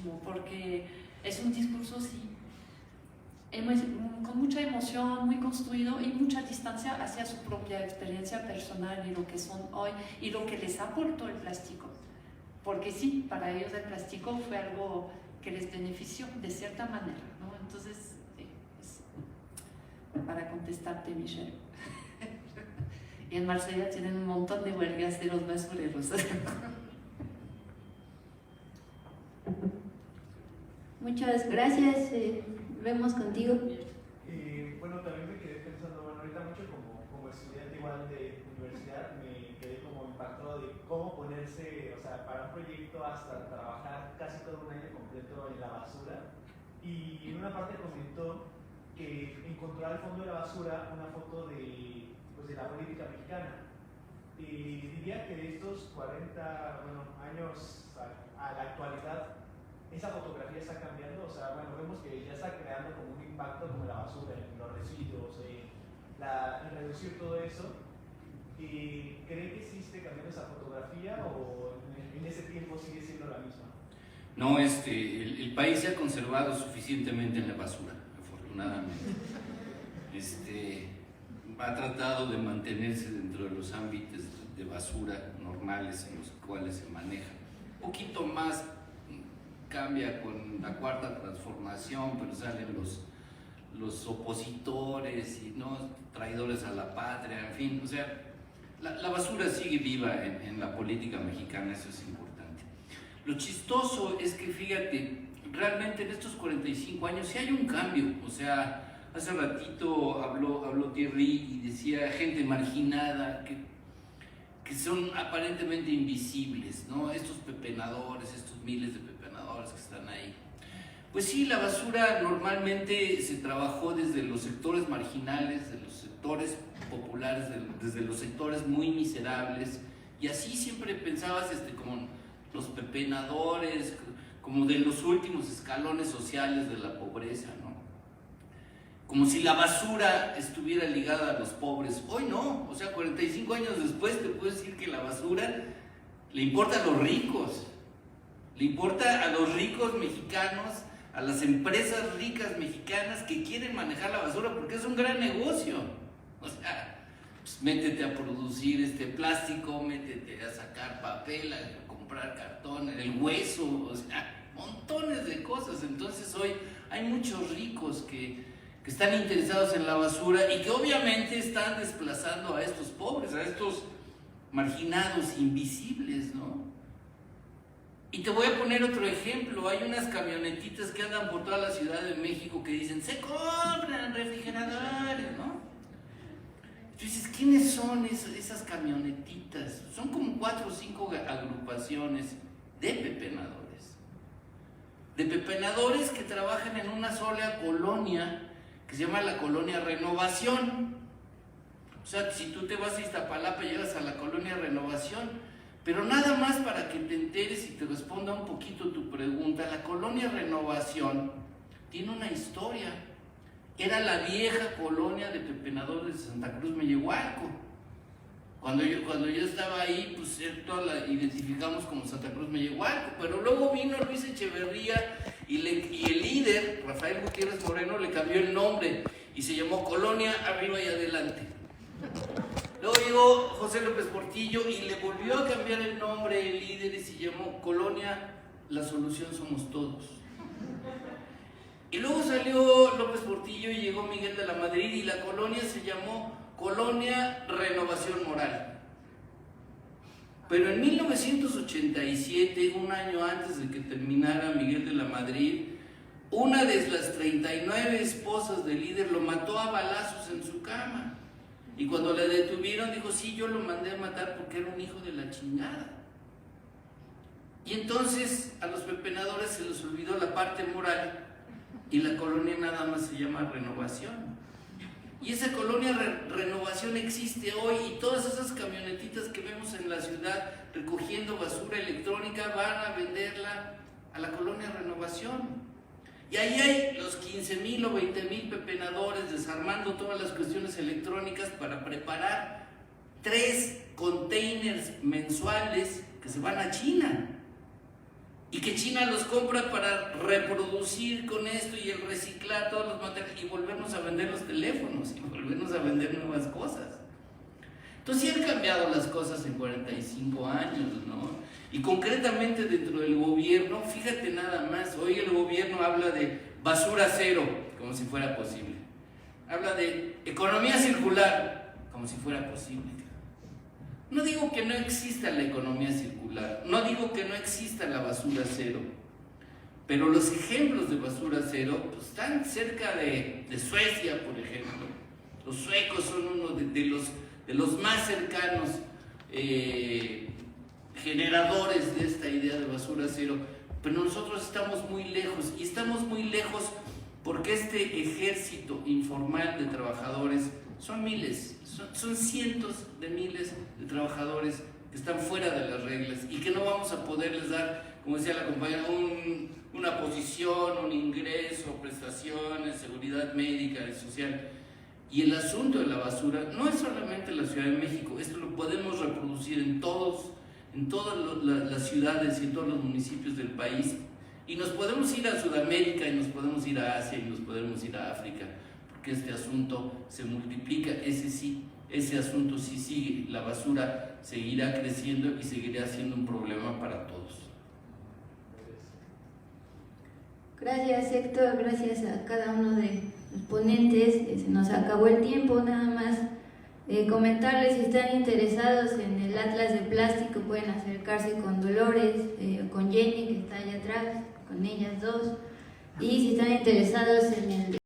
muchísimo, porque es un discurso, sí, con mucha emoción, muy construido y mucha distancia hacia su propia experiencia personal y lo que son hoy y lo que les aportó el plástico. Porque sí, para ellos el plástico fue algo que les benefició de cierta manera, ¿no? Entonces, para contestarte, Michelle. Y en Marsella tienen un montón de huelgas de los basureros. Muchas gracias. Vemos contigo. Bueno, también me quedé pensando, bueno, ahorita mucho como estudiante igual de universidad, me quedé como impactado de cómo ponerse, o sea, para un proyecto hasta trabajar casi todo un año completo en la basura. Y en una parte comentó que encontró al fondo de la basura una foto de, pues, de la política mexicana. Y diría que de estos 40 años a la actualidad, esa fotografía está cambiando, o sea, bueno, vemos que ya está creando como un impacto como la basura, en los residuos, en reducir todo eso. ¿Y cree que existe cambiando esa fotografía o en ese tiempo sigue siendo la misma? No, el país se ha conservado suficientemente en la basura, afortunadamente. Ha tratado de mantenerse dentro de los ámbitos de basura normales en los cuales se maneja. Un poquito más cambia con la cuarta transformación, pero salen los opositores y no traidores a la patria, en fin, o sea, la basura sigue viva en la política mexicana, eso es importante. Lo chistoso es que, fíjate, realmente en estos 45 años sí hay un cambio, o sea, hace ratito habló Thierry y decía gente marginada que son aparentemente invisibles, ¿no? Estos pepenadores, estos miles de pepenadores que están ahí. Pues sí, la basura normalmente se trabajó desde los sectores marginales, de los sectores populares, desde los sectores muy miserables, y así siempre pensabas como los pepenadores, como de los últimos escalones sociales de la pobreza, ¿no? Como si la basura estuviera ligada a los pobres. Hoy no, o sea, 45 años después te puedo decir que la basura le importa a los ricos, le importa a los ricos mexicanos, a las empresas ricas mexicanas que quieren manejar la basura porque es un gran negocio. O sea, pues métete a producir plástico, métete a sacar papel, a comprar cartón, el hueso, o sea, montones de cosas. Entonces hoy hay muchos ricos que están interesados en la basura y que obviamente están desplazando a estos pobres, a estos marginados, invisibles, ¿no? Y te voy a poner otro ejemplo. Hay unas camionetitas que andan por toda la Ciudad de México que dicen, se compran refrigeradores, ¿no? Entonces, ¿quiénes son esas camionetitas? Son como 4 o 5 agrupaciones de pepenadores que trabajan en una sola colonia que se llama la Colonia Renovación. O sea, si tú te vas a Iztapalapa, llegas a la Colonia Renovación, pero nada más para que te enteres y te responda un poquito tu pregunta, la Colonia Renovación tiene una historia. Era la vieja colonia de pepenadores de Santa Cruz Mellehualco. Cuando yo estaba ahí, pues toda la identificamos como Santa Cruz Mellehualco, pero luego vino Luis Echeverría y el líder, Rafael Gutiérrez Moreno, le cambió el nombre y se llamó Colonia Arriba y Adelante. Luego llegó José López Portillo y le volvió a cambiar el nombre el líder y se llamó Colonia La Solución Somos Todos. Y luego salió López Portillo y llegó Miguel de la Madrid y la colonia se llamó Colonia Renovación Moral. Pero en 1987, un año antes de que terminara Miguel de la Madrid, una de las 39 esposas del líder lo mató a balazos en su cama. Y cuando la detuvieron dijo, sí, yo lo mandé a matar porque era un hijo de la chingada. Y entonces a los pepenadores se les olvidó la parte moral y la colonia nada más se llama Renovación. Y esa colonia Renovación existe hoy y todas esas camionetitas que vemos en la ciudad recogiendo basura electrónica van a venderla a la colonia Renovación. Y ahí hay los 15,000 o 20,000 pepenadores desarmando todas las cuestiones electrónicas para preparar 3 containers mensuales que se van a China. y que China los compra para reproducir con esto y el reciclar todos los materiales y volvernos a vender los teléfonos y volvernos a vender nuevas cosas. Entonces sí han cambiado las cosas en 45 años, ¿no? Y concretamente dentro del gobierno, fíjate nada más, hoy el gobierno habla de basura cero, como si fuera posible. Habla de economía circular, como si fuera posible. No digo que no exista la economía circular, no digo que no exista la basura cero, pero los ejemplos de basura cero pues, están cerca de Suecia, por ejemplo. Los suecos son uno de los más cercanos generadores de esta idea de basura cero, pero nosotros estamos muy lejos, y estamos muy lejos porque este ejército informal de trabajadores son miles, son cientos de miles de trabajadores que están fuera de las reglas y que no vamos a poderles dar, como decía la compañera, una posición, un ingreso, prestaciones, seguridad médica y social. Y el asunto de la basura no es solamente en la Ciudad de México, esto lo podemos reproducir en todas las ciudades y en todos los municipios del país, y nos podemos ir a Sudamérica, y nos podemos ir a Asia, y nos podemos ir a África, porque este asunto se multiplica, ese asunto sí sigue, la basura seguirá creciendo y seguirá siendo un problema para todos. Gracias, Héctor, gracias a cada uno de los ponentes. Se nos acabó el tiempo, nada más comentarles, si están interesados en el Atlas de Plástico pueden acercarse con Dolores o con Jenny, que está allá atrás, con ellas dos, y si están interesados en el